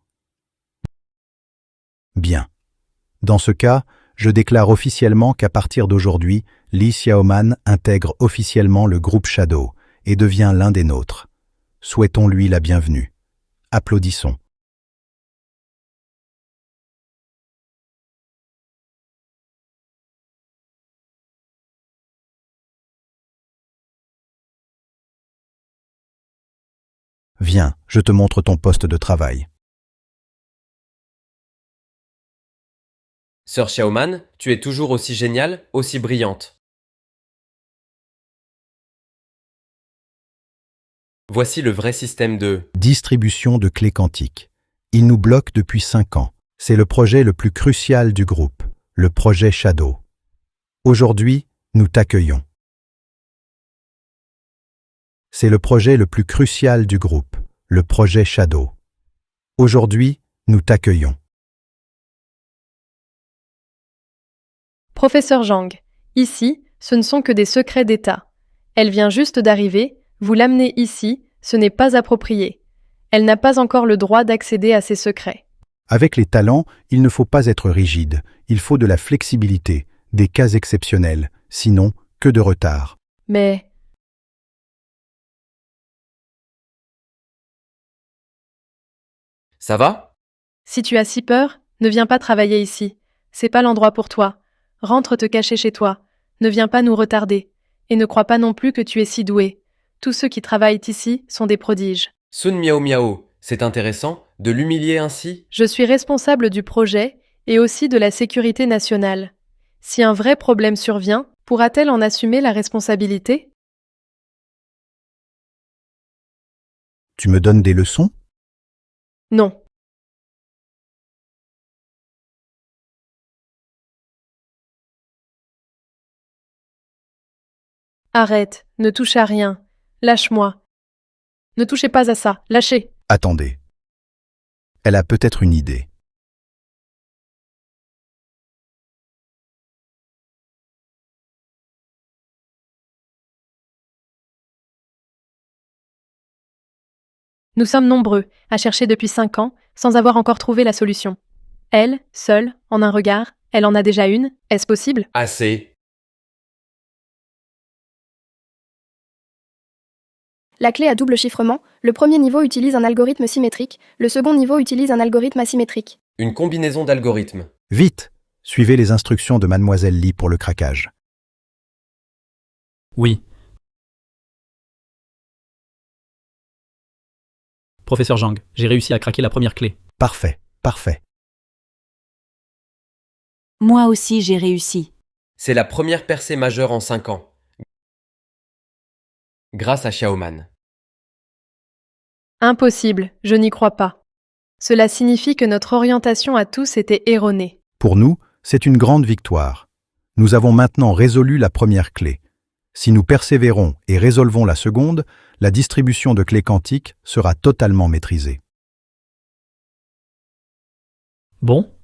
Bien. Dans ce cas, Je déclare officiellement qu'à partir d'aujourd'hui, Li Xiaoman intègre officiellement le groupe Shadow et devient l'un des nôtres. Souhaitons-lui la bienvenue. Applaudissons. Viens, je te montre ton poste de travail. Sœur Xiaoman, tu es toujours aussi géniale, aussi brillante. Voici le vrai système de... Distribution de clés quantiques. Il nous bloque depuis 5 ans. C'est le projet le plus crucial du groupe, le projet Shadow. Aujourd'hui, nous t'accueillons. C'est le projet le plus crucial du groupe, le projet Shadow. Aujourd'hui, nous t'accueillons. Professeur Zhang, ici, ce ne sont que des secrets d'État. Elle vient juste d'arriver, vous l'amenez ici, ce n'est pas approprié. Elle n'a pas encore le droit d'accéder à ces secrets. Avec les talents, il ne faut pas être rigide, il faut de la flexibilité, des cas exceptionnels, sinon, que de retard. Mais... Ça va? Si tu as si peur, ne viens pas travailler ici. C'est pas l'endroit pour toi. Rentre te cacher chez toi. Ne viens pas nous retarder. Et ne crois pas non plus que tu es si doué. Tous ceux qui travaillent ici sont des prodiges. Sun Miao Miao, c'est intéressant de l'humilier ainsi? Je suis responsable du projet et aussi de la sécurité nationale. Si un vrai problème survient, pourra-t-elle en assumer la responsabilité? Tu me donnes des leçons? Non. Arrête, ne touche à rien. Lâche-moi. Ne touchez pas à ça, lâchez. Attendez. Elle a peut-être une idée. Nous sommes nombreux à chercher depuis 5 ans sans avoir encore trouvé la solution. Elle, seule, en un regard, elle en a déjà une, est-ce possible? Assez. La clé à double chiffrement, le premier niveau utilise un algorithme symétrique, le second niveau utilise un algorithme asymétrique. Une combinaison d'algorithmes. Vite! Suivez les instructions de Mademoiselle Li pour le craquage. Oui. Professeur Zhang, j'ai réussi à craquer la première clé. Parfait, parfait. Moi aussi, j'ai réussi. C'est la première percée majeure en 5 ans. Grâce à Xiaoman. Impossible, je n'y crois pas. Cela signifie que notre orientation à tous était erronée. Pour nous, c'est une grande victoire. Nous avons maintenant résolu la première clé. Si nous persévérons et résolvons la seconde, la distribution de clés quantiques sera totalement maîtrisée. Bon?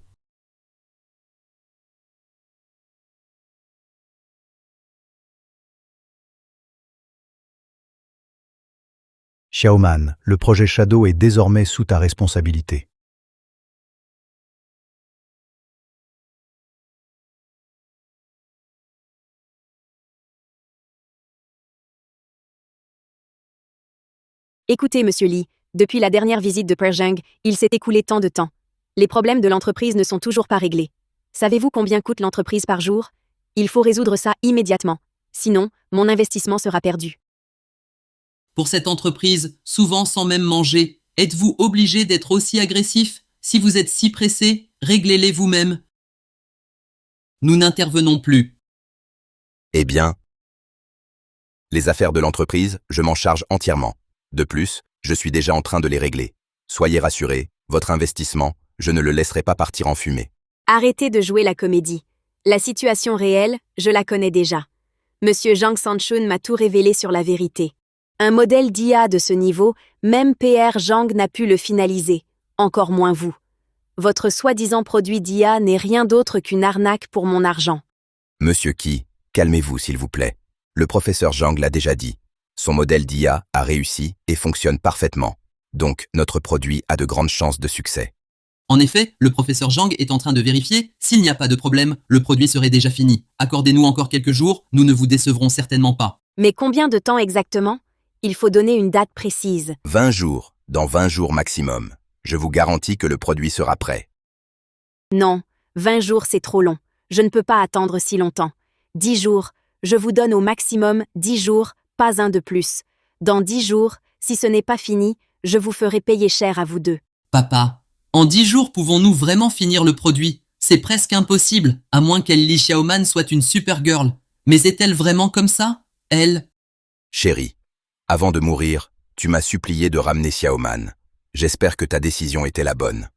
Xiaoman, le projet Shadow est désormais sous ta responsabilité. Écoutez, monsieur Li, depuis la dernière visite de Perjang, il s'est écoulé tant de temps. Les problèmes de l'entreprise ne sont toujours pas réglés. Savez-vous combien coûte l'entreprise par jour? Il faut résoudre ça immédiatement. Sinon, mon investissement sera perdu. Pour cette entreprise, souvent sans même manger, êtes-vous obligé d'être aussi agressif? Si vous êtes si pressé, réglez-les vous-même. Nous n'intervenons plus. Eh bien, les affaires de l'entreprise, je m'en charge entièrement. De plus, je suis déjà en train de les régler. Soyez rassurés, votre investissement, je ne le laisserai pas partir en fumée. Arrêtez de jouer la comédie. La situation réelle, je la connais déjà. Monsieur Zhang Sanchun m'a tout révélé sur la vérité. Un modèle d'IA de ce niveau, même PR Zhang n'a pu le finaliser, encore moins vous. Votre soi-disant produit d'IA n'est rien d'autre qu'une arnaque pour mon argent. Monsieur Qi, calmez-vous s'il vous plaît. Le professeur Zhang l'a déjà dit. Son modèle d'IA a réussi et fonctionne parfaitement. Donc, notre produit a de grandes chances de succès. En effet, le professeur Zhang est en train de vérifier. S'il n'y a pas de problème, le produit serait déjà fini. Accordez-nous encore quelques jours, nous ne vous décevrons certainement pas. Mais combien de temps exactement? Il faut donner une date précise. 20 jours, dans 20 jours maximum. Je vous garantis que le produit sera prêt. Non, 20 jours c'est trop long. Je ne peux pas attendre si longtemps. 10 jours, je vous donne au maximum 10 jours, pas un de plus. Dans 10 jours, si ce n'est pas fini, je vous ferai payer cher à vous deux. Papa, en 10 jours pouvons-nous vraiment finir le produit? C'est presque impossible, à moins qu'Ellie Xiaoman soit une super girl. Mais est-elle vraiment comme ça? Elle... Chérie, avant de mourir, tu m'as supplié de ramener Xiaoman. J'espère que ta décision était la bonne.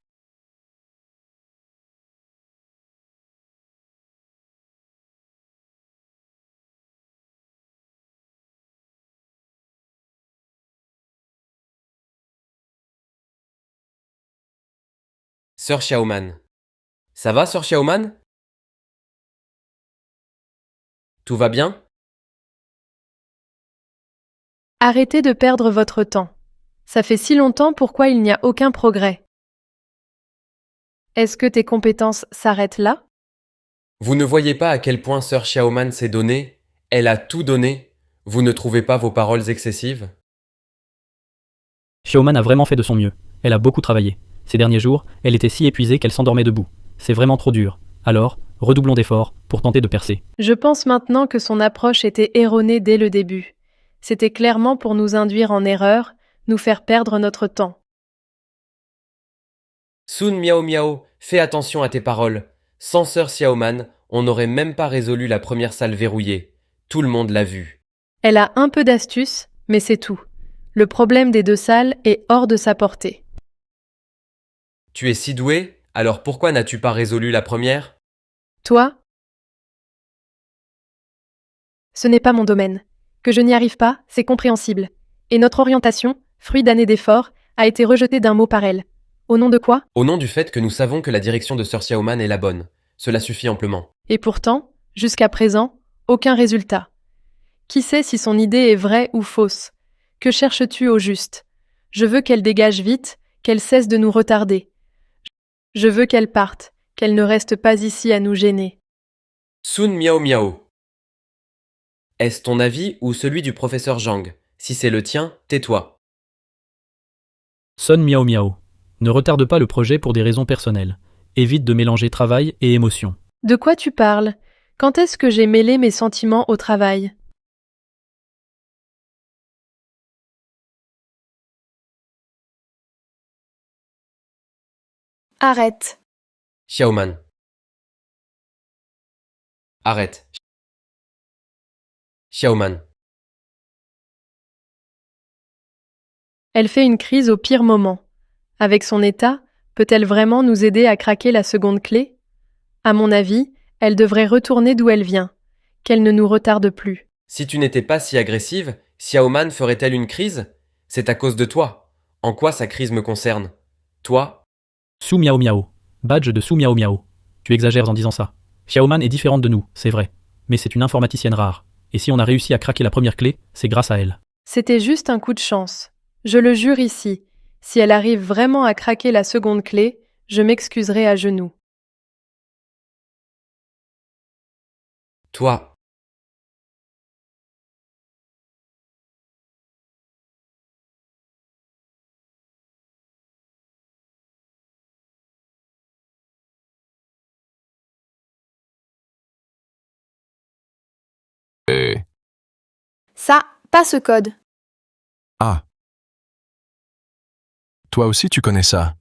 Sœur Xiaoman. Ça va, sœur Xiaoman? Tout va bien? Arrêtez de perdre votre temps. Ça fait si longtemps, pourquoi il n'y a aucun progrès? Est-ce que tes compétences s'arrêtent là? Vous ne voyez pas à quel point sœur Xiaoman s'est donnée? Elle a tout donné. Vous ne trouvez pas vos paroles excessives? Xiaoman a vraiment fait de son mieux. Elle a beaucoup travaillé. Ces derniers jours, elle était si épuisée qu'elle s'endormait debout. C'est vraiment trop dur. Alors, redoublons d'efforts pour tenter de percer. Je pense maintenant que son approche était erronée dès le début. C'était clairement pour nous induire en erreur, nous faire perdre notre temps. Sun Miao Miao, fais attention à tes paroles. Sans sœur Xiaoman, on n'aurait même pas résolu la première salle verrouillée. Tout le monde l'a vu. Elle a un peu d'astuce, mais c'est tout. Le problème des deux salles est hors de sa portée. Tu es si doué, alors pourquoi n'as-tu pas résolu la première? Toi? Ce n'est pas mon domaine. Que je n'y arrive pas, c'est compréhensible. Et notre orientation, fruit d'années d'efforts, a été rejetée d'un mot par elle. Au nom de quoi? Au nom du fait que nous savons que la direction de sœur Xiaoman est la bonne. Cela suffit amplement. Et pourtant, jusqu'à présent, aucun résultat. Qui sait si son idée est vraie ou fausse? Que cherches-tu au juste? Je veux qu'elle dégage vite, qu'elle cesse de nous retarder. Je veux qu'elle parte, qu'elle ne reste pas ici à nous gêner. Sun Miao Miao. Est-ce ton avis ou celui du professeur Zhang? Si c'est le tien, tais-toi. Son Miao Miao. Ne retarde pas le projet pour des raisons personnelles. Évite de mélanger travail et émotion. De quoi tu parles? Quand est-ce que j'ai mêlé mes sentiments au travail? Arrête. Xiaoman. Arrête. Xiaoman. Elle fait une crise au pire moment. Avec son état, peut-elle vraiment nous aider à craquer la seconde clé? À mon avis, elle devrait retourner d'où elle vient. Qu'elle ne nous retarde plus. Si tu n'étais pas si agressive, Xiaoman ferait-elle une crise? C'est à cause de toi. En quoi sa crise me concerne? Toi? Su Miao Miao. Badge de Su Miao Miao. Tu exagères en disant ça. Xiaoman est différente de nous, c'est vrai. Mais c'est une informaticienne rare. Et si on a réussi à craquer la première clé, c'est grâce à elle. C'était juste un coup de chance. Je le jure ici. Si elle arrive vraiment à craquer la seconde clé, je m'excuserai à genoux. Toi. Ça, pas ce code. Ah. Toi aussi tu connais ça?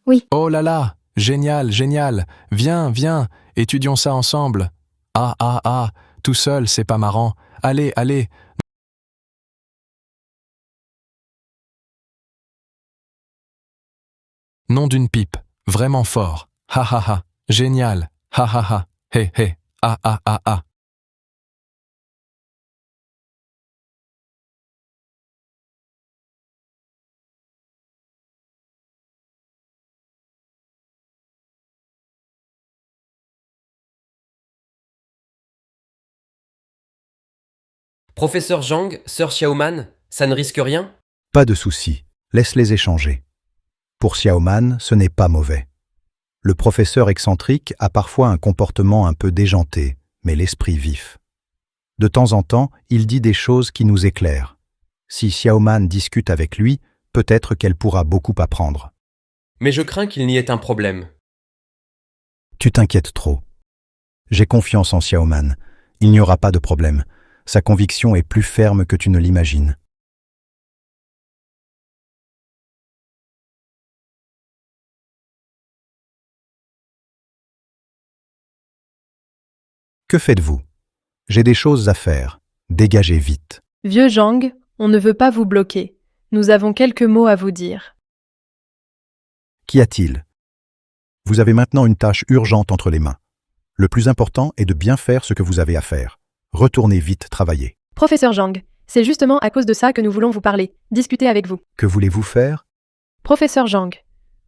Oui. Oh là là, génial, génial. Viens, viens, étudions ça ensemble. Ah, ah, ah, tout seul, c'est pas marrant. Allez, allez. Nom d'une pipe, vraiment fort. Ha ha ha, génial. Ha ha ha, hé hé, ah ah ah ah. Professeur Zhang, sœur Xiaoman, ça ne risque rien? Pas de souci, laisse-les échanger. Pour Xiaoman, ce n'est pas mauvais. Le professeur excentrique a parfois un comportement un peu déjanté, mais l'esprit vif. De temps en temps, il dit des choses qui nous éclairent. Si Xiaoman discute avec lui, peut-être qu'elle pourra beaucoup apprendre. Mais je crains qu'il n'y ait un problème. Tu t'inquiètes trop. J'ai confiance en Xiaoman. Il n'y aura pas de problème. Sa conviction est plus ferme que tu ne l'imagines. Que faites-vous? J'ai des choses à faire. Dégagez vite. Vieux Zhang, on ne veut pas vous bloquer. Nous avons quelques mots à vous dire. Qu'y a-t-il? Vous avez maintenant une tâche urgente entre les mains. Le plus important est de bien faire ce que vous avez à faire. Retournez vite travailler. Professeur Zhang, c'est justement à cause de ça que nous voulons vous parler, discuter avec vous. Que voulez-vous faire? Professeur Zhang,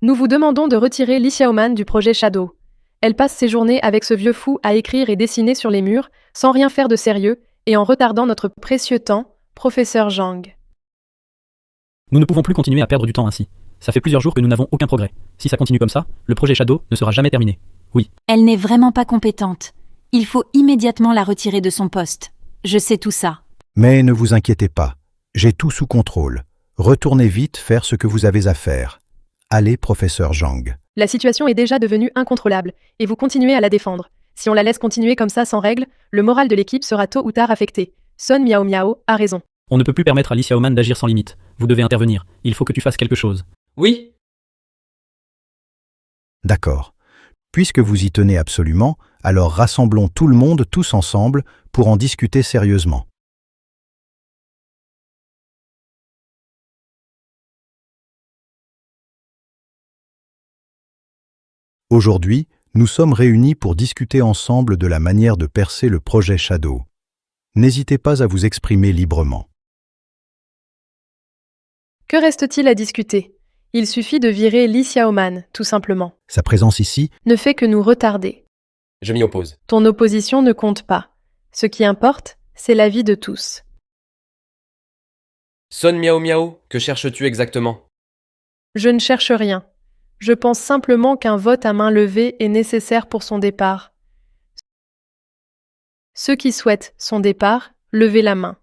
nous vous demandons de retirer Li Xiaoman du projet Shadow. Elle passe ses journées avec ce vieux fou à écrire et dessiner sur les murs, sans rien faire de sérieux, et en retardant notre précieux temps, professeur Zhang. Nous ne pouvons plus continuer à perdre du temps ainsi. Ça fait plusieurs jours que nous n'avons aucun progrès. Si ça continue comme ça, le projet Shadow ne sera jamais terminé. Oui. Elle n'est vraiment pas compétente. Il faut immédiatement la retirer de son poste. Je sais tout ça. Mais ne vous inquiétez pas. J'ai tout sous contrôle. Retournez vite faire ce que vous avez à faire. Allez, professeur Zhang. La situation est déjà devenue incontrôlable, et vous continuez à la défendre. Si on la laisse continuer comme ça sans règle, le moral de l'équipe sera tôt ou tard affecté. Son Miao Miao a raison. On ne peut plus permettre à Li Xiaoman d'agir sans limite. Vous devez intervenir. Il faut que tu fasses quelque chose. Oui? D'accord. Puisque vous y tenez absolument, alors rassemblons tout le monde tous ensemble pour en discuter sérieusement. Aujourd'hui, nous sommes réunis pour discuter ensemble de la manière de percer le projet Shadow. N'hésitez pas à vous exprimer librement. Que reste-t-il à discuter? Il suffit de virer Li Xiaoman, tout simplement. Sa présence ici Ne fait que nous retarder. Je m'y oppose. Ton opposition ne compte pas. Ce qui importe, c'est la vie de tous. Son Miao Miao, que cherches-tu exactement? Je ne cherche rien. Je pense simplement qu'un vote à main levée est nécessaire pour son départ. Ceux qui souhaitent son départ, levez la main.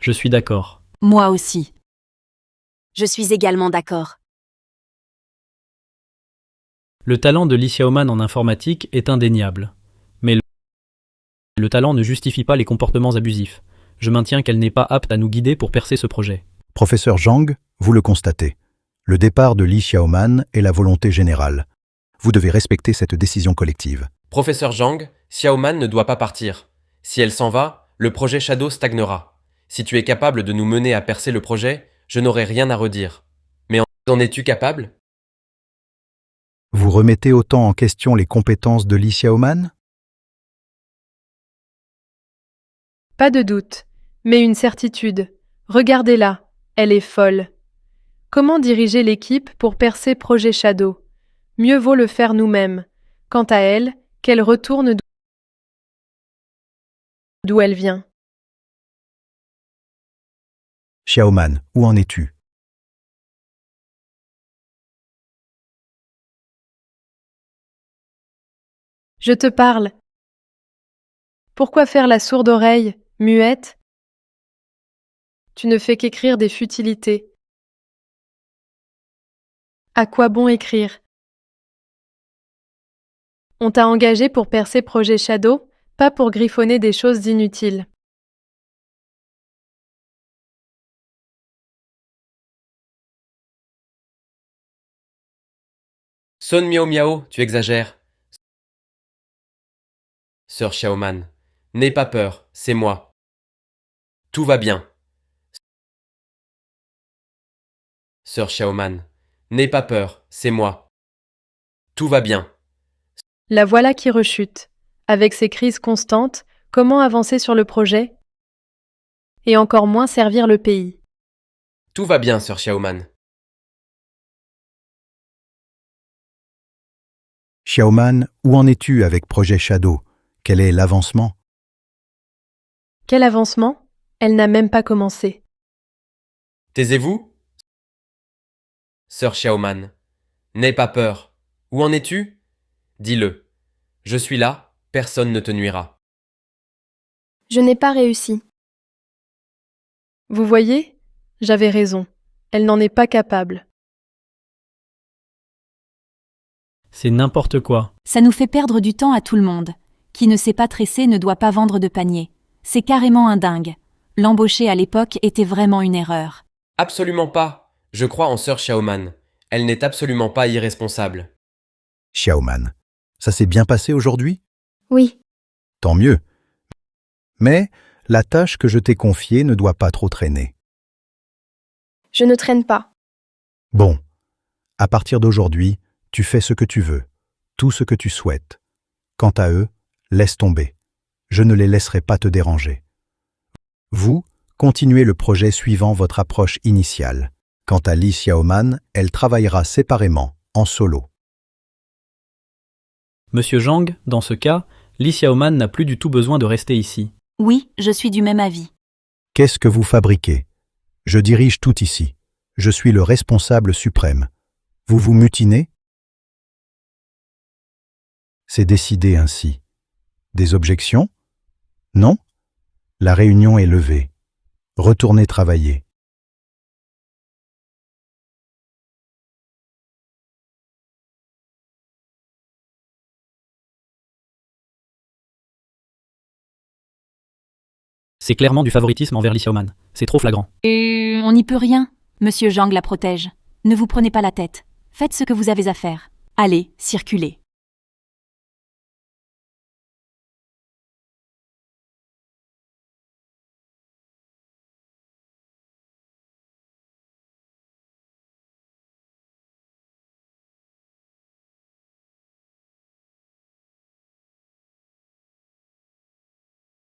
Je suis d'accord. Moi aussi. Je suis également d'accord. Le talent de Li Xiaoman en informatique est indéniable. Mais le talent ne justifie pas les comportements abusifs. Je maintiens qu'elle n'est pas apte à nous guider pour percer ce projet. Professeur Zhang, vous le constatez. Le départ de Li Xiaoman est la volonté générale. Vous devez respecter cette décision collective. Professeur Zhang, Xiaoman ne doit pas partir. Si elle s'en va, le projet Shadow stagnera. Si tu es capable de nous mener à percer le projet, je n'aurai rien à redire. Mais en es-tu capable? Vous remettez autant en question les compétences de Li Xiaoman? Pas de doute, mais une certitude. Regardez-la, elle est folle. Comment diriger l'équipe pour percer projet Shadow? Mieux vaut le faire nous-mêmes. Quant à elle, qu'elle retourne d'où elle vient. Xiaoman, où en es-tu? Je te parle. Pourquoi faire la sourde oreille, muette? Tu ne fais qu'écrire des futilités. À quoi bon écrire? On t'a engagé pour percer projet Shadow, pas pour griffonner des choses inutiles. Son Miao Miao, tu exagères. Sœur Xiaoman, n'aie pas peur, c'est moi. Tout va bien. Sœur Xiaoman, n'aie pas peur, c'est moi. Tout va bien. La voilà qui rechute. Avec ses crises constantes, comment avancer sur le projet? Et encore moins servir le pays. Tout va bien, sœur Xiaoman. Xiaoman, où en es-tu avec projet Shadow? Quel est l'avancement? Quel avancement? Elle n'a même pas commencé. Taisez-vous? sœur Xiaoman. N'aie pas peur. Où en es-tu? Dis-le. Je suis là, personne ne te nuira. Je n'ai pas réussi. Vous voyez? J'avais raison. Elle n'en est pas capable. C'est n'importe quoi. Ça nous fait perdre du temps à tout le monde. Qui ne sait pas tresser ne doit pas vendre de panier. C'est carrément un dingue. L'embaucher à l'époque était vraiment une erreur. Absolument pas. Je crois en sœur Xiaoman. Elle n'est absolument pas irresponsable. Xiaoman. Ça s'est bien passé aujourd'hui? Oui, Tant mieux. Mais la tâche que je t'ai confiée ne doit pas trop traîner. je ne traîne pas. Bon, à partir d'aujourd'hui, tu fais ce que tu veux, tout ce que tu souhaites. Quant à eux, laisse tomber. Je ne les laisserai pas te déranger. Vous, continuez le projet suivant votre approche initiale. Quant à Li Xiaoman, elle travaillera séparément, en solo. Monsieur Zhang, dans ce cas, Li Xiaoman n'a plus du tout besoin de rester ici. Oui, je suis du même avis. Qu'est-ce que vous fabriquez? Je dirige tout ici. Je suis le responsable suprême. Vous vous mutinez? C'est décidé ainsi. Des objections? Non? La réunion est levée. Retournez travailler. C'est clairement du favoritisme envers Li Xiaoman. C'est trop flagrant. On n'y peut rien. Monsieur Zhang la protège. Ne vous prenez pas la tête. Faites ce que vous avez à faire. Allez, circulez.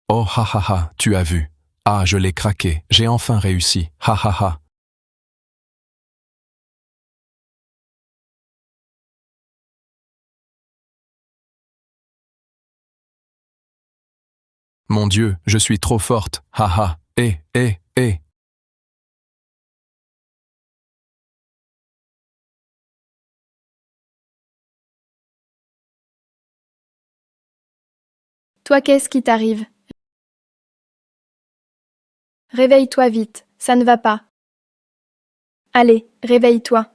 Oh ha ha ha, tu as vu. Ah, je l'ai craqué, j'ai enfin réussi. Ha ha ha. Mon Dieu, je suis trop forte. Ha ha. Eh. Toi, qu'est-ce qui t'arrive? Réveille-toi vite, ça ne va pas. Allez, réveille-toi.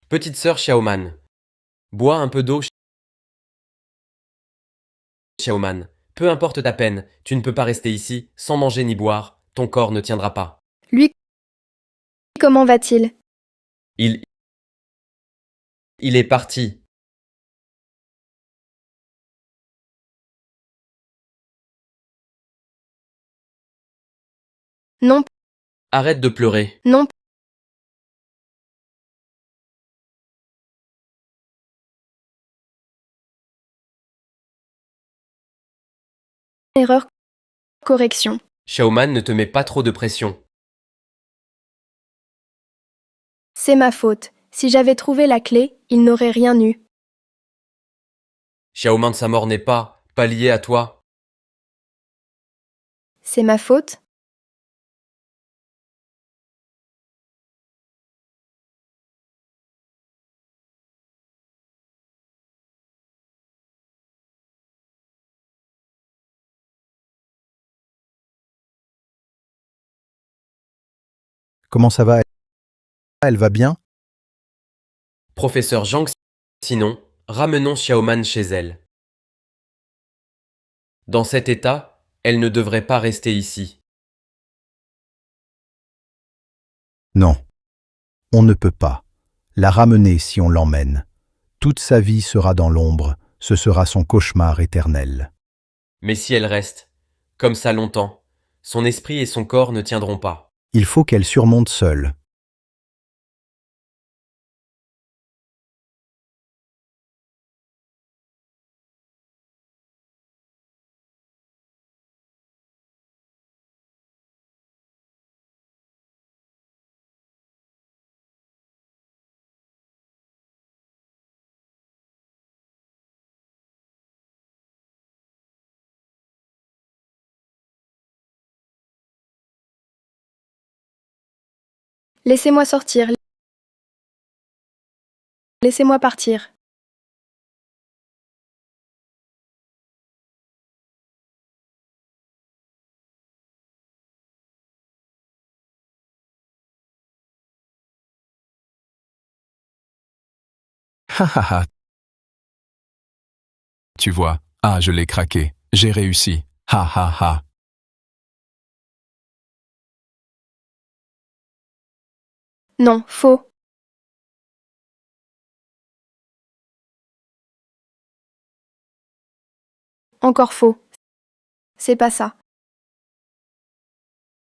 Petite sœur Xiaoman. Bois un peu d'eau, Xiaoman. Peu importe ta peine, tu ne peux pas rester ici, sans manger ni boire, ton corps ne tiendra pas. Lui, comment va-t-il? Il est parti. Non, Arrête de pleurer. non, erreur, correction. Xiaoman ne te met pas trop de pression. C'est ma faute. Si j'avais trouvé la clé, il n'aurait rien eu. Xiaoman sa mort n'est pas liée à toi. C'est ma faute? Comment ça va? Elle va bien? Professeur Zhang, sinon, ramenons Xiaoman chez elle. Dans cet état, elle ne devrait pas rester ici. Non. On ne peut pas. La ramener si on l'emmène. Toute sa vie sera dans l'ombre, ce sera son cauchemar éternel. Mais si elle reste, comme ça longtemps, son esprit et son corps ne tiendront pas. Il faut qu'elle surmonte seule. Laissez-moi sortir. Laissez-moi partir. Ha ha ha. Tu vois, ah, je l'ai craqué. J'ai réussi. Ha ha ha. Non, faux. Encore faux. C'est pas ça.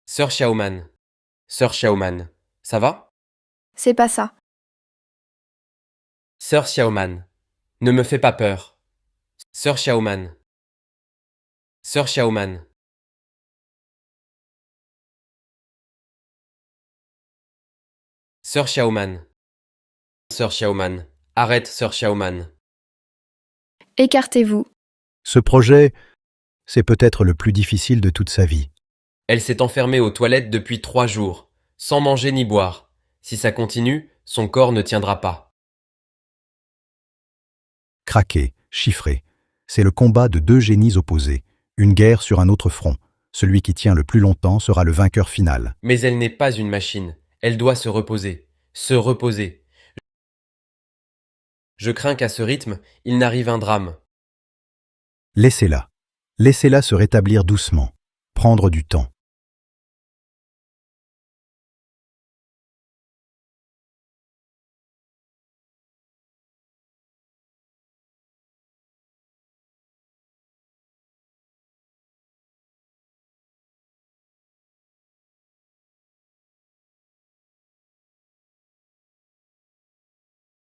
Sœur Xiaoman. Sœur Xiaoman. Ça va? C'est pas ça. Sœur Xiaoman. Ne me fais pas peur. Sœur Xiaoman. Sœur Xiaoman. Sœur Xiaoman. Sœur Xiaoman. Arrête, Sœur Xiaoman. Écartez-vous. Ce projet, c'est peut-être le plus difficile de toute sa vie. Elle s'est enfermée aux toilettes depuis 3 jours, sans manger ni boire. Si ça continue, son corps ne tiendra pas. Craqué, chiffré. C'est le combat de deux génies opposés. Une guerre sur un autre front. Celui qui tient le plus longtemps sera le vainqueur final. Mais elle n'est pas une machine. Elle doit se reposer. Se reposer. Je crains qu'à ce rythme, il n'arrive un drame. Laissez-la. Laissez-la se rétablir doucement. Prendre du temps.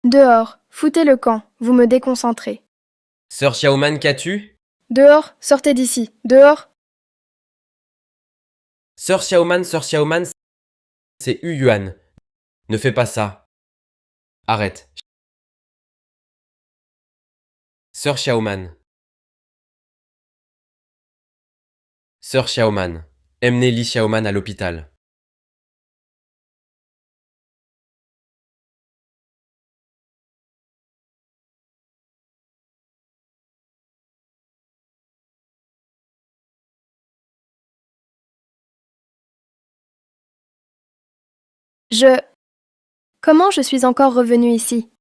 Dehors, foutez le camp, vous me déconcentrez. Sœur Xiaoman, qu'as-tu? Dehors, sortez d'ici. Dehors. Sœur Xiaoman, c'est Yu Yuan. Ne fais pas ça. Arrête. Sœur Xiaoman. Sœur Xiaoman. Emmenez Li Xiaoman à l'hôpital. Comment je suis encore revenue ici?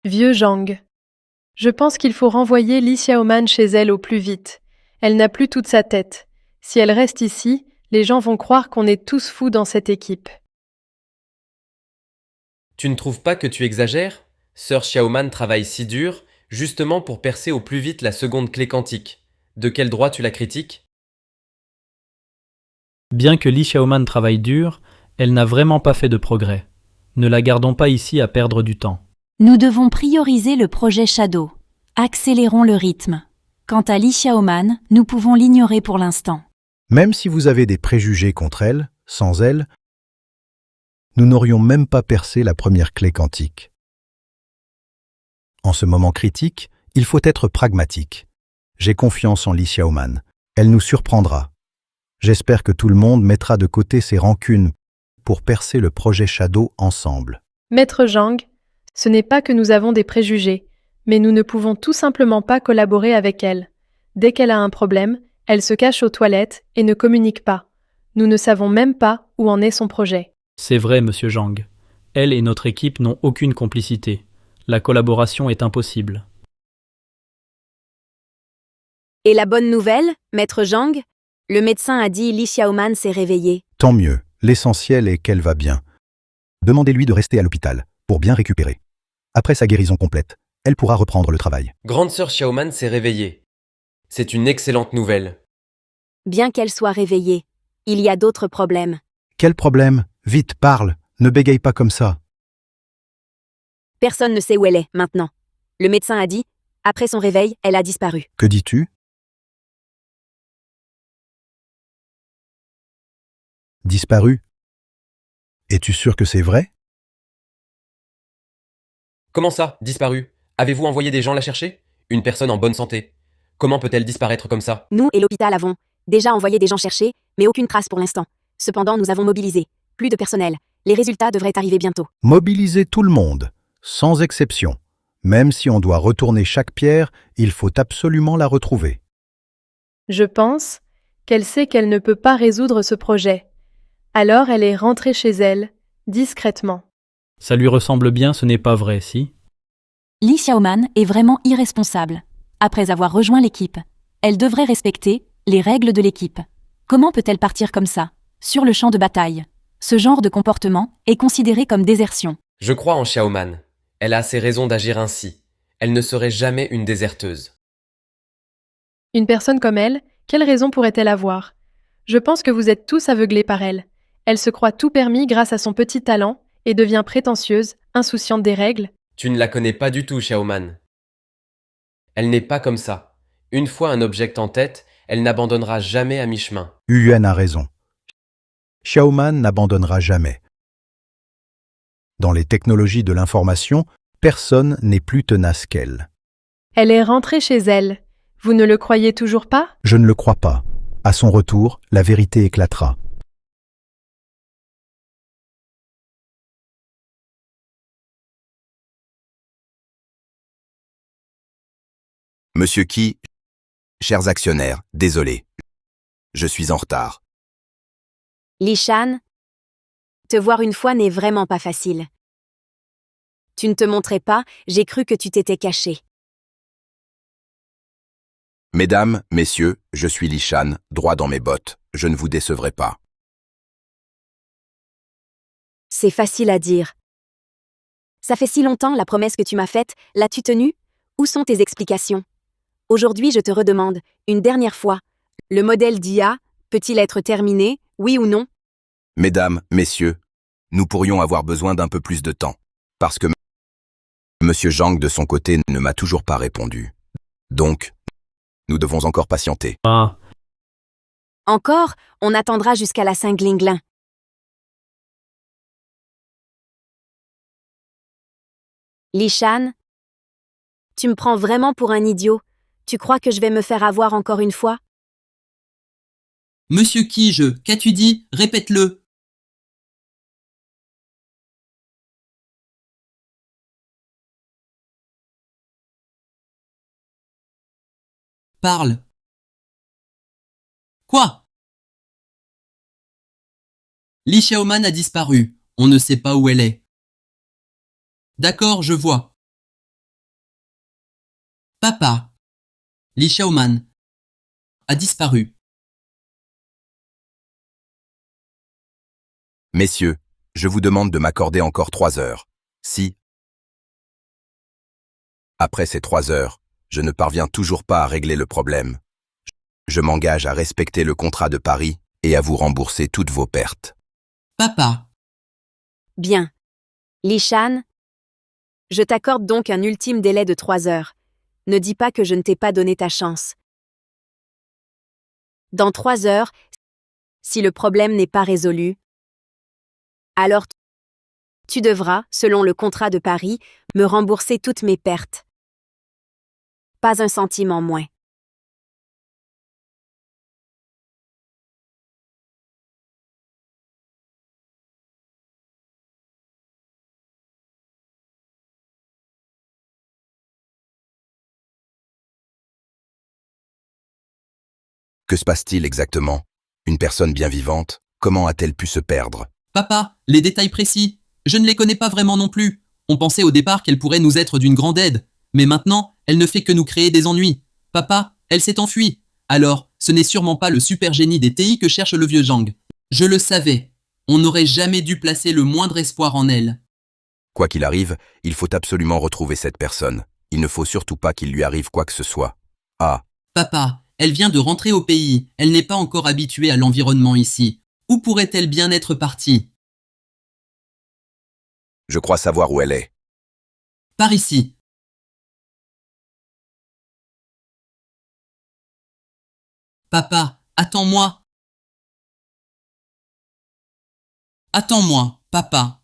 Vieux Zhang. Je pense qu'il faut renvoyer Li Xiaoman chez elle au plus vite. Elle n'a plus toute sa tête. Si elle reste ici, les gens vont croire qu'on est tous fous dans cette équipe. Tu ne trouves pas que tu exagères? Sœur Xiaoman travaille si dur, justement pour percer au plus vite la seconde clé quantique. De quel droit tu la critiques? Bien que Li Xiaoman travaille dur, elle n'a vraiment pas fait de progrès. Ne la gardons pas ici à perdre du temps. Nous devons prioriser le projet Shadow. Accélérons le rythme. Quant à Li Xiaoman, nous pouvons l'ignorer pour l'instant. Même si vous avez des préjugés contre elle, sans elle, nous n'aurions même pas percé la première clé quantique. En ce moment critique, il faut être pragmatique. J'ai confiance en Li Xiaoman. Elle nous surprendra. J'espère que tout le monde mettra de côté ses rancunes pour percer le projet Shadow ensemble. Maître Zhang, ce n'est pas que nous avons des préjugés, mais nous ne pouvons tout simplement pas collaborer avec elle. Dès qu'elle a un problème, elle se cache aux toilettes et ne communique pas. Nous ne savons même pas où en est son projet. C'est vrai, monsieur Zhang. Elle et notre équipe n'ont aucune complicité. La collaboration est impossible. Et la bonne nouvelle, Maître Zhang? Le médecin a dit Li Xiaoman s'est réveillée. Tant mieux, l'essentiel est qu'elle va bien. Demandez-lui de rester à l'hôpital, pour bien récupérer. Après sa guérison complète, elle pourra reprendre le travail. Grande sœur Xiaoman s'est réveillée. C'est une excellente nouvelle. Bien qu'elle soit réveillée, il y a d'autres problèmes. Quel problème? Vite, parle, ne bégaye pas comme ça. Personne ne sait où elle est, maintenant. Le médecin a dit, Après son réveil, elle a disparu. Que dis-tu? Disparu? Es-tu sûr que c'est vrai? Comment ça, disparu? Avez-vous envoyé des gens la chercher? Une personne en bonne santé. Comment peut-elle disparaître comme ça? Nous et l'hôpital avons déjà envoyé des gens chercher, mais aucune trace pour l'instant. Cependant, nous avons mobilisé plus de personnel. Les résultats devraient arriver bientôt. Mobiliser tout le monde, sans exception. Même si on doit retourner chaque pierre, il faut absolument la retrouver. Je pense qu'elle sait qu'elle ne peut pas résoudre ce projet. Alors elle est rentrée chez elle, discrètement. Ça lui ressemble bien, ce n'est pas vrai, si? Li Xiaoman est vraiment irresponsable. Après avoir rejoint l'équipe, elle devrait respecter les règles de l'équipe. Comment peut-elle partir comme ça, sur le champ de bataille? Ce genre de comportement est considéré comme désertion. Je crois en Xiaoman. Elle a ses raisons d'agir ainsi. Elle ne serait jamais une déserteuse. Une personne comme elle, quelle raison pourrait-elle avoir? Je pense que vous êtes tous aveuglés par elle. Elle se croit tout permis grâce à son petit talent et devient prétentieuse, insouciante des règles. Tu ne la connais pas du tout, Xiaoman. Elle n'est pas comme ça. Une fois un object en tête, elle n'abandonnera jamais à mi-chemin. Yuan a raison. Xiaoman n'abandonnera jamais. Dans les technologies de l'information, personne n'est plus tenace qu'elle. Elle est rentrée chez elle. Vous ne le croyez toujours pas? Je ne le crois pas. À son retour, la vérité éclatera. Monsieur Qi, chers actionnaires, désolé. Je suis en retard. Li Shan, te voir une fois n'est vraiment pas facile. Tu ne te montrais pas, j'ai cru que tu t'étais caché. Mesdames, messieurs, je suis Li Shan, droit dans mes bottes. Je ne vous décevrai pas. C'est facile à dire. Ça fait si longtemps la promesse que tu m'as faite, l'as-tu tenue? Où sont tes explications? Aujourd'hui, je te redemande, une dernière fois, le modèle d'IA peut-il être terminé, oui ou non? Mesdames, messieurs, nous pourrions avoir besoin d'un peu plus de temps, parce que Monsieur Zhang de son côté ne m'a toujours pas répondu. Donc, nous devons encore patienter. Ah, Encore, on attendra jusqu'à la Saint-Glinglin. Li Shan, tu me prends vraiment pour un idiot. Tu crois que je vais me faire avoir encore une fois? Monsieur Kige, qu'as-tu dit? Répète-le. Parle. Quoi? Li Xiaoman a disparu. On ne sait pas où elle est. D'accord, je vois. Papa. Li Xiaoman a disparu. Messieurs, je vous demande de m'accorder encore 3 heures. Si, après ces 3 heures, je ne parviens toujours pas à régler le problème, je m'engage à respecter le contrat de Paris et à vous rembourser toutes vos pertes. Papa. Bien. Li Shan, je t'accorde donc un ultime délai de 3 heures. Ne dis pas que je ne t'ai pas donné ta chance. Dans 3 heures, si le problème n'est pas résolu, alors tu devras, selon le contrat de Paris, me rembourser toutes mes pertes. Pas un centime en moins. Que se passe-t-il exactement? Une personne bien vivante, comment a-t-elle pu se perdre? Papa, les détails précis. Je ne les connais pas vraiment non plus. On pensait au départ qu'elle pourrait nous être d'une grande aide. Mais maintenant, elle ne fait que nous créer des ennuis. Papa, elle s'est enfuie. Alors, ce n'est sûrement pas le super génie des TI que cherche le vieux Zhang. Je le savais. On n'aurait jamais dû placer le moindre espoir en elle. Quoi qu'il arrive, il faut absolument retrouver cette personne. Il ne faut surtout pas qu'il lui arrive quoi que ce soit. Ah, Papa, elle vient de rentrer au pays. Elle n'est pas encore habituée à l'environnement ici. Où pourrait-elle bien être partie? je crois savoir où elle est. Par ici. Papa, attends-moi. Attends-moi, papa.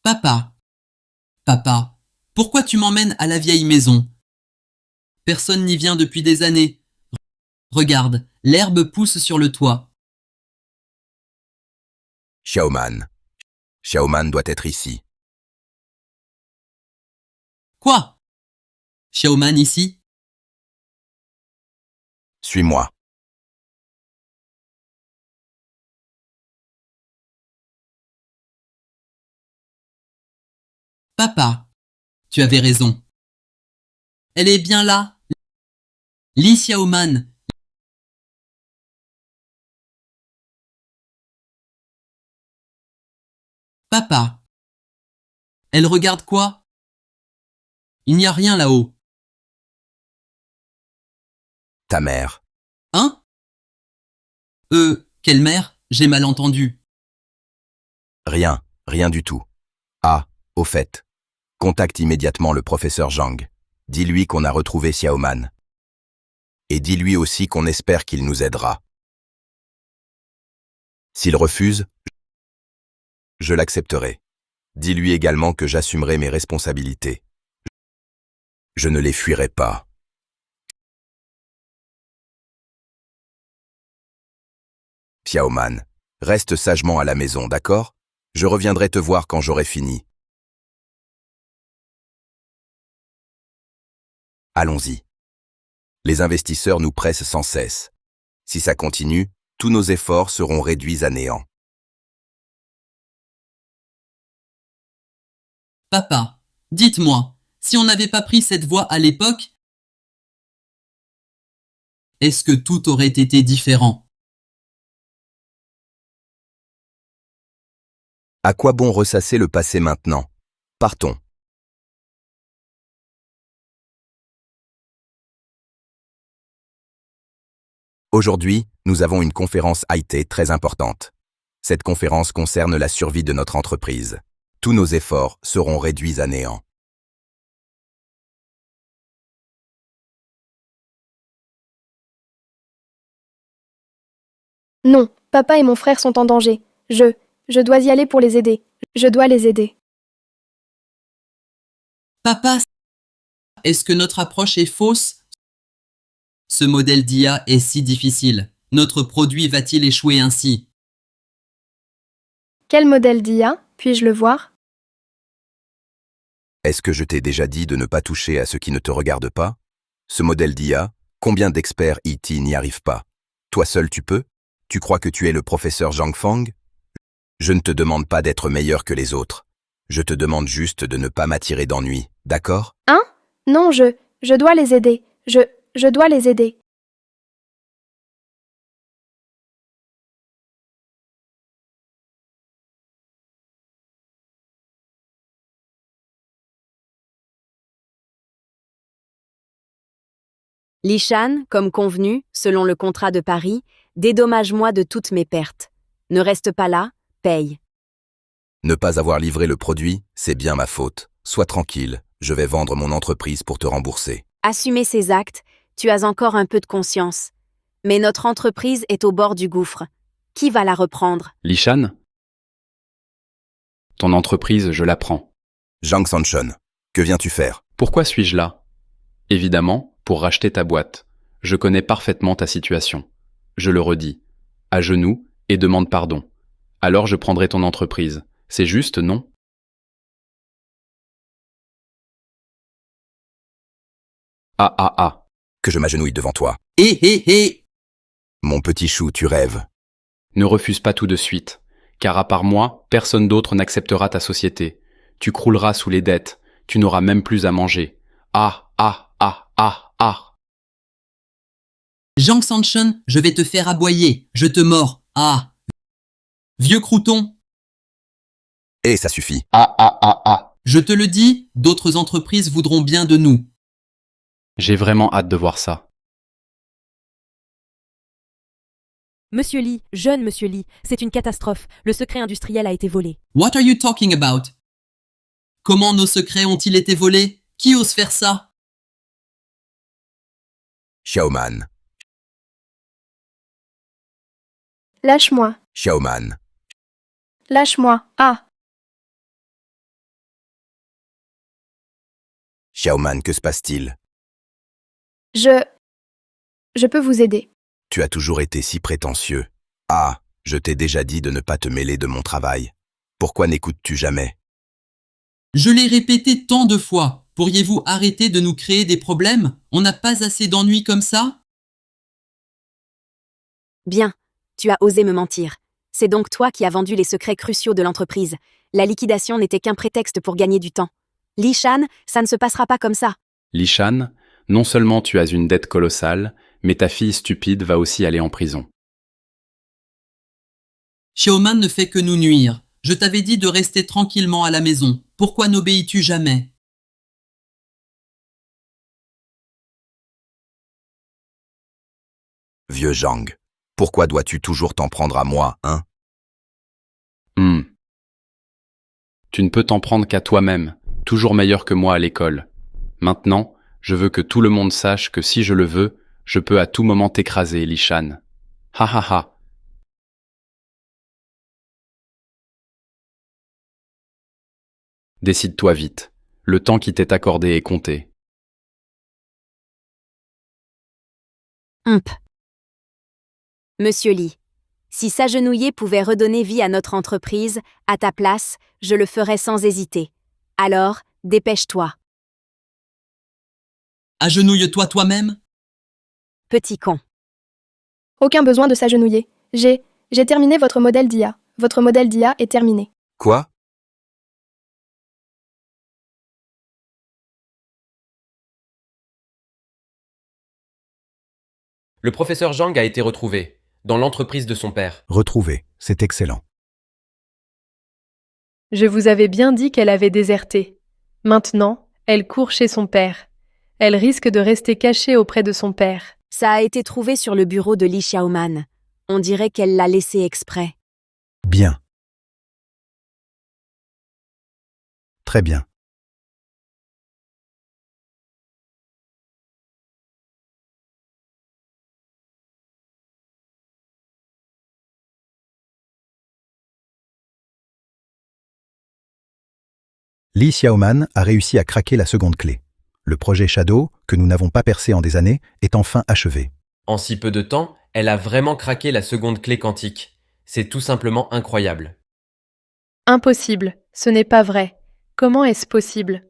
Papa. Papa, pourquoi tu m'emmènes à la vieille maison? Personne n'y vient depuis des années. Regarde, l'herbe pousse sur le toit. Xiaoman. Xiaoman doit être ici. Quoi? Xiaoman ici? Suis-moi. Papa, tu avais raison. Elle est bien là. Li Xiaoman. Papa. Elle regarde quoi? Il n'y a rien là-haut. Ta mère. Hein? Quelle mère? J'ai mal entendu. Rien, rien du tout. Ah, au fait. Contacte immédiatement le professeur Zhang. Dis-lui qu'on a retrouvé Xiaoman. Et dis-lui aussi qu'on espère qu'il nous aidera. S'il refuse, je l'accepterai. Dis-lui également que j'assumerai mes responsabilités. Je ne les fuirai pas. Xiaoman, reste sagement à la maison, d'accord? Je reviendrai te voir quand j'aurai fini. Allons-y. Les investisseurs nous pressent sans cesse. Si ça continue, tous nos efforts seront réduits à néant. Papa, dites-moi, si on n'avait pas pris cette voie à l'époque, est-ce que tout aurait été différent? À quoi bon ressasser le passé maintenant? Partons. Aujourd'hui, nous avons une conférence IT très importante. Cette conférence concerne la survie de notre entreprise. Tous nos efforts seront réduits à néant. Non, papa et mon frère sont en danger. Je dois y aller pour les aider. Je dois les aider. Papa, est-ce que notre approche est fausse? Ce modèle d'IA est si difficile. Notre produit va-t-il échouer ainsi? Quel modèle d'IA? Puis-je le voir? Est-ce que je t'ai déjà dit de ne pas toucher à ce qui ne te regarde pas? Ce modèle d'IA, combien d'experts IT n'y arrivent pas? Toi seul tu peux? Tu crois que tu es le professeur Zhang Fang? Je ne te demande pas d'être meilleur que les autres. Je te demande juste de ne pas m'attirer d'ennui, d'accord? Hein? Non, je dois les aider. Je dois les aider. Lishan, comme convenu, selon le contrat de Paris, dédommage-moi de toutes mes pertes. Ne reste pas là, paye. Ne pas avoir livré le produit, c'est bien ma faute. Sois tranquille, je vais vendre mon entreprise pour te rembourser. Assumer ces actes, tu as encore un peu de conscience. Mais notre entreprise est au bord du gouffre. Qui va la reprendre? Lishan? Ton entreprise, je la prends. Zhang Sanchun, que viens-tu faire? Pourquoi suis-je là? Évidemment, pour racheter ta boîte. Je connais parfaitement ta situation. Je le redis. À genoux et demande pardon. Alors je prendrai ton entreprise. C'est juste, non? Ah ah ah. Que je m'agenouille devant toi. Hé. Mon petit chou, tu rêves. Ne refuse pas tout de suite, car à part moi, personne d'autre n'acceptera ta société. Tu crouleras sous les dettes, tu n'auras même plus à manger. Ah ah ah ah ah. Zhang Sanchun, je vais te faire aboyer. Je te mords. Ah. Vieux crouton. Et ça suffit. Ah ah ah ah. Je te le dis, d'autres entreprises voudront bien de nous. J'ai vraiment hâte de voir ça. Monsieur Lee, jeune Monsieur Lee, c'est une catastrophe. Le secret industriel a été volé. What are you talking about? Comment nos secrets ont-ils été volés? Qui ose faire ça? Xiaoman. Lâche-moi. Xiaoman. Lâche-moi. Ah. Xiaoman, que se passe-t-il? Je peux vous aider. Tu as toujours été si prétentieux. Ah, je t'ai déjà dit de ne pas te mêler de mon travail. Pourquoi n'écoutes-tu jamais? Je l'ai répété tant de fois. Pourriez-vous arrêter de nous créer des problèmes? On n'a pas assez d'ennuis comme ça? Bien, tu as osé me mentir. C'est donc toi qui as vendu les secrets cruciaux de l'entreprise. La liquidation n'était qu'un prétexte pour gagner du temps. Li Shan, ça ne se passera pas comme ça. Li Shan, non seulement tu as une dette colossale, mais ta fille stupide va aussi aller en prison. Xiaoman ne fait que nous nuire. Je t'avais dit de rester tranquillement à la maison. Pourquoi n'obéis-tu jamais? Vieux Zhang, pourquoi dois-tu toujours t'en prendre à moi, hein? Tu ne peux t'en prendre qu'à toi-même, toujours meilleur que moi à l'école. Maintenant, je veux que tout le monde sache que si je le veux, je peux à tout moment t'écraser, Li Shan. Ha ha ha. Décide-toi vite. Le temps qui t'est accordé est compté. Monsieur Li, si s'agenouiller pouvait redonner vie à notre entreprise, à ta place, je le ferais sans hésiter. Alors, dépêche-toi. Agenouille-toi toi-même? Petit con. Aucun besoin de s'agenouiller. J'ai terminé votre modèle d'IA. Votre modèle d'IA est terminé. Quoi? Le professeur Zhang a été retrouvé, dans l'entreprise de son père. Retrouvé, c'est excellent. Je vous avais bien dit qu'elle avait déserté. Maintenant, elle court chez son père. Elle risque de rester cachée auprès de son père. Ça a été trouvé sur le bureau de Li Xiaoman. On dirait qu'elle l'a laissé exprès. Bien. Très bien. Li Xiaoman a réussi à craquer la seconde clé. Le projet Shadow, que nous n'avons pas percé en des années, est enfin achevé. En si peu de temps, elle a vraiment craqué la seconde clé quantique. C'est tout simplement incroyable. Impossible, ce n'est pas vrai. Comment est-ce possible?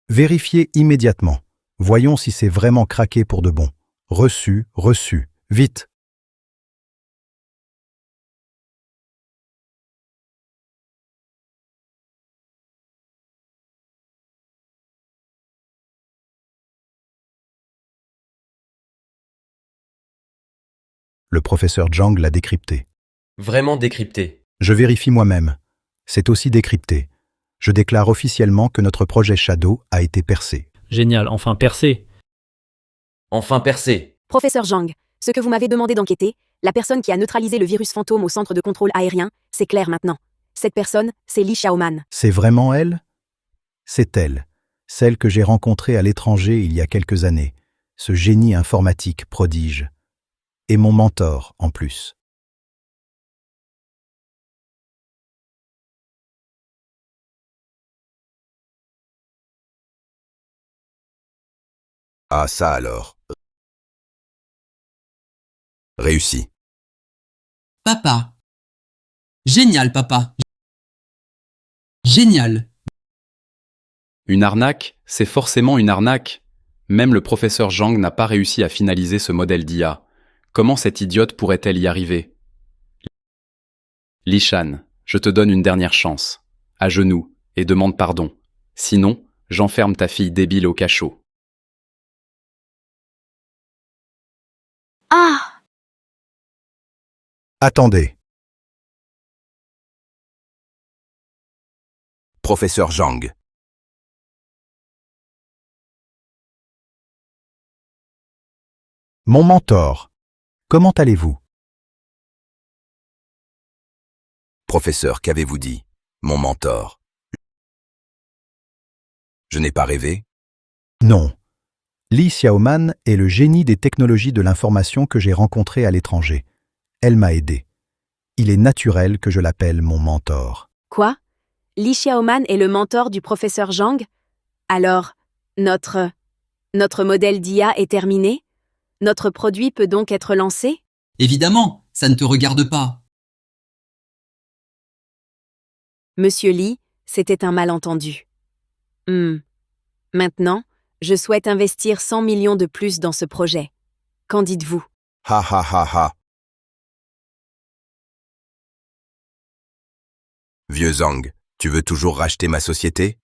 Vérifiez immédiatement. Voyons si c'est vraiment craqué pour de bon. Reçu, reçu. Vite. Le professeur Zhang l'a décrypté. Vraiment décrypté. Je vérifie moi-même. C'est aussi décrypté. Je déclare officiellement que notre projet Shadow a été percé. Génial, enfin percé. Enfin percé. Professeur Zhang, ce que vous m'avez demandé d'enquêter, la personne qui a neutralisé le virus fantôme au centre de contrôle aérien, c'est clair maintenant. Cette personne, c'est Li Xiaoman. C'est vraiment elle? C'est elle, celle que j'ai rencontrée à l'étranger il y a quelques années, ce génie informatique prodige. Et mon mentor, en plus. Ah ça alors. Réussi. Papa. Génial, papa. Génial. Une arnaque, c'est forcément une arnaque. Même le professeur Zhang n'a pas réussi à finaliser ce modèle d'IA. Comment cette idiote pourrait-elle y arriver? Li Shan, je te donne une dernière chance. À genoux, et demande pardon. Sinon, j'enferme ta fille débile au cachot. Ah! Attendez. Professeur Zhang. Mon mentor. Comment allez-vous? Professeur, qu'avez-vous dit? Mon mentor. Je n'ai pas rêvé? Non. Li Xiaoman est le génie des technologies de l'information que j'ai rencontré à l'étranger. Elle m'a aidé. il est naturel que je l'appelle mon mentor. Quoi? Li Xiaoman est le mentor du professeur Zhang? Alors, notre modèle d'IA est terminé? Notre produit peut donc être lancé? Évidemment, ça ne te regarde pas. Monsieur Li, c'était un malentendu. Maintenant, je souhaite investir 100 millions de plus dans ce projet. Qu'en dites-vous? Ha ha ha ha. Vieux Zhang, tu veux toujours racheter ma société?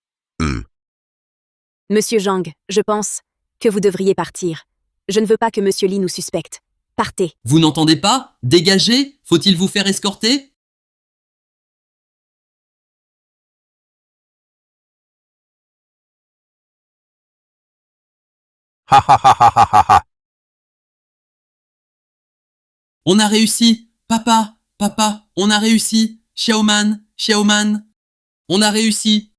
Monsieur Zhang, je pense que vous devriez partir. Je ne veux pas que Monsieur Li nous suspecte. Partez. Vous n'entendez pas? Dégagez? Faut-il vous faire escorter? Ha ha ha ha ha ha ha. On a réussi! Papa! Papa! On a réussi! Xiaoman! Xiaoman! On a réussi!